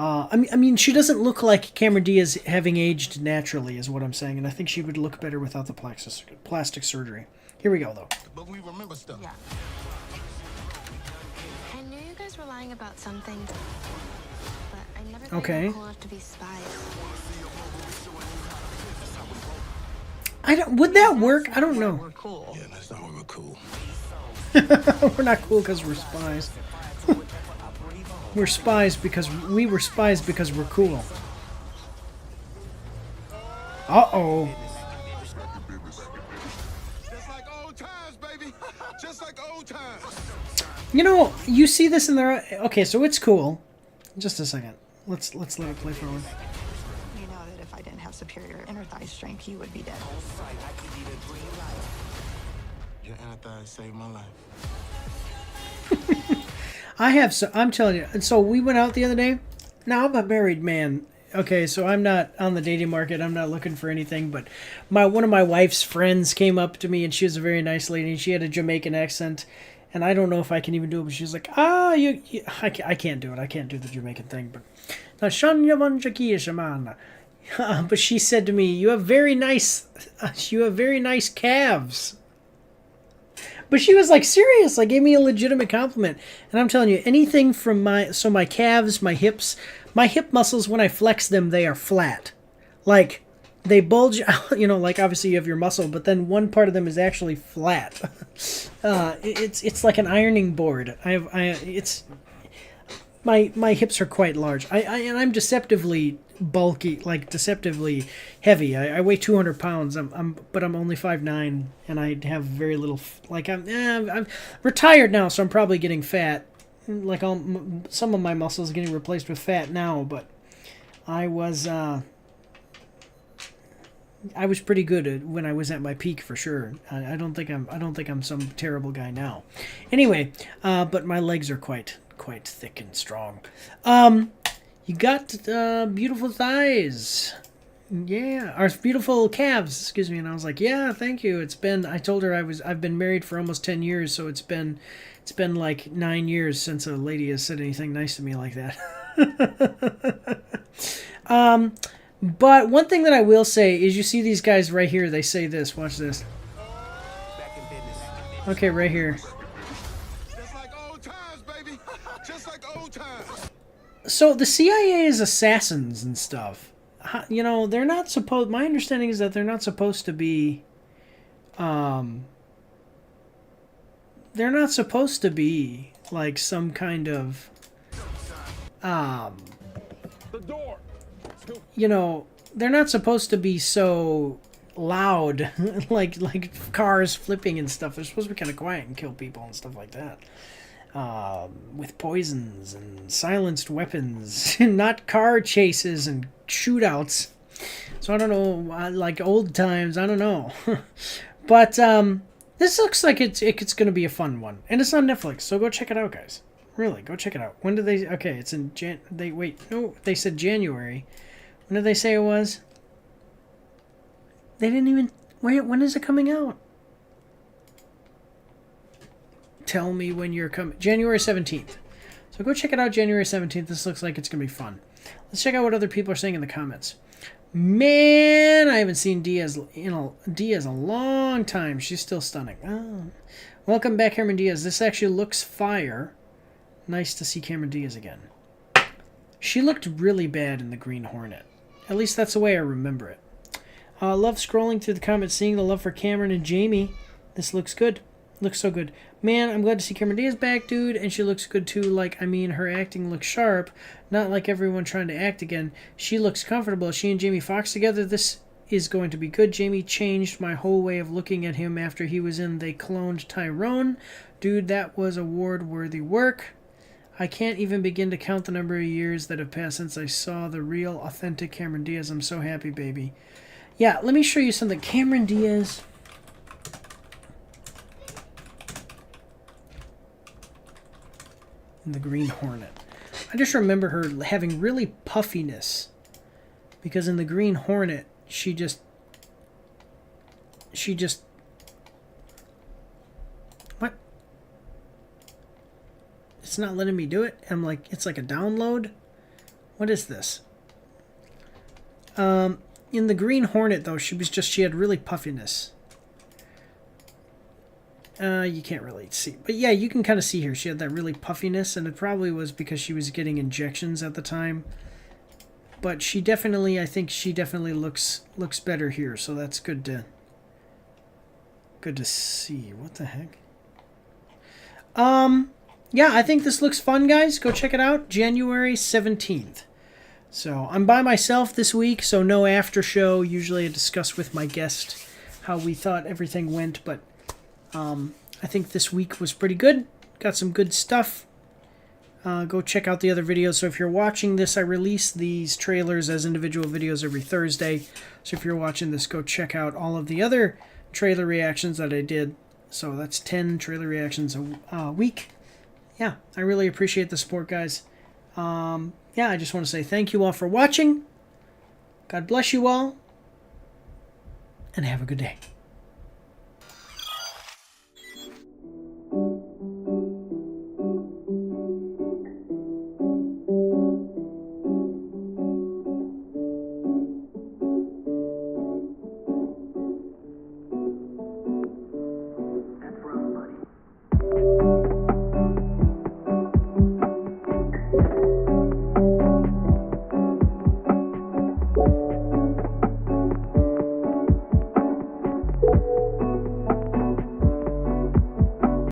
I mean, she doesn't look like Cameron Diaz having aged naturally, is what I'm saying, and I think she would look better without the plastic surgery. Here we go, though. But we remember stuff. Yeah. I knew you guys were lying about something, but I never thought you were cool enough to be spies. Would that work? I don't know. We're cool. Yeah, that's not why we're cool. We're not cool because we're spies. We're spies because we were spies because we're cool. Uh-oh. Just like old times, baby. Just like old times. You know, you see this in there. Okay, so it's cool. Just a second. Let's let it play forward. You know that if I didn't have superior inner thigh strength, you would be dead. Your inner thighs saved my life. I'm telling you. And so we went out the other day. Now I'm a married man. Okay, so I'm not on the dating market. I'm not looking for anything. But one of my wife's friends came up to me, and she was a very nice lady. And she had a Jamaican accent, and I don't know if I can even do it. But she's like, I can't do it. I can't do the Jamaican thing. But but she said to me, you have very nice calves. But she was like serious, like gave me a legitimate compliment. And I'm telling you, anything from my calves, my hips, my hip muscles, when I flex them, they are flat. Like they bulge out, you know, like obviously you have your muscle, but then one part of them is actually flat. It's like an ironing board. My hips are quite large. And I'm deceptively bulky, like deceptively heavy. I weigh 200 pounds. But I'm only 5'9", and I have very little. Like I'm retired now, so I'm probably getting fat. Like some of my muscles are getting replaced with fat now, but I was pretty good when I was at my peak for sure. I don't think I'm some terrible guy now. Anyway, but my legs are quite thick and strong. You got beautiful thighs. Yeah, or beautiful calves, excuse me. And I was like, yeah, thank you. I told her I've been married for almost 10 years, so it's been like 9 years since a lady has said anything nice to me like that. But one thing that I will say is, you see these guys right here, they say this. Watch this. Okay, right here. Just like old times, baby. Just like old times. So the CIA is assassins and stuff. You know, they're not supposed. My understanding is that they're not supposed to be. They're not supposed to be like some kind of. The door. You know, they're not supposed to be so loud, like cars flipping and stuff. They're supposed to be kind of quiet and kill people and stuff like that. With poisons and silenced weapons, not car chases and shootouts. So I don't know, like old times, I don't know. But This looks like it's going to be a fun one. And it's on Netflix, so go check it out, guys. Really, go check it out. When did they... Okay, it's in they said January. When did they say it was? They didn't even... Wait, when is it coming out? Tell me when you're coming. January 17th. So go check it out January 17th. This looks like it's going to be fun. Let's check out what other people are saying in the comments. Man, I haven't seen Diaz in a long time. She's still stunning. Oh. Welcome back, Cameron Diaz. This actually looks fire. Nice to see Cameron Diaz again. She looked really bad in the Green Hornet. At least that's the way I remember it. Love scrolling through the comments, seeing the love for Cameron and Jamie. This looks good. Looks so good. Man, I'm glad to see Cameron Diaz back, dude. And she looks good, too. Like, I mean, her acting looks sharp. Not like everyone trying to act again. She looks comfortable. She and Jamie Foxx together. This is going to be good. Jamie changed my whole way of looking at him after he was in They Cloned Tyrone. Dude, that was award-worthy work. I can't even begin to count the number of years that have passed since I saw the real, authentic Cameron Diaz. I'm so happy, baby. Yeah, let me show you something. Cameron Diaz... the Green Hornet. I just remember her having really puffiness, because in the Green Hornet she just what? It's not letting me do it. I'm like, it's like a download. What is this? In the Green Hornet though, she had really puffiness. You can't really see. But yeah, you can kind of see here. She had that really puffiness, and it probably was because she was getting injections at the time. But she definitely, I think she definitely looks better here, so that's good to see. What the heck? Yeah, I think this looks fun, guys. Go check it out. January 17th. So, I'm by myself this week, so no after show. Usually I discuss with my guest how we thought everything went, but I think this week was pretty good. Got some good stuff. Go check out the other videos. So if you're watching this, I release these trailers as individual videos every Thursday. So if you're watching this, go check out all of the other trailer reactions that I did. So that's 10 trailer reactions a week. Yeah, I really appreciate the support, guys. Yeah, I just want to say thank you all for watching. God bless you all. And have a good day.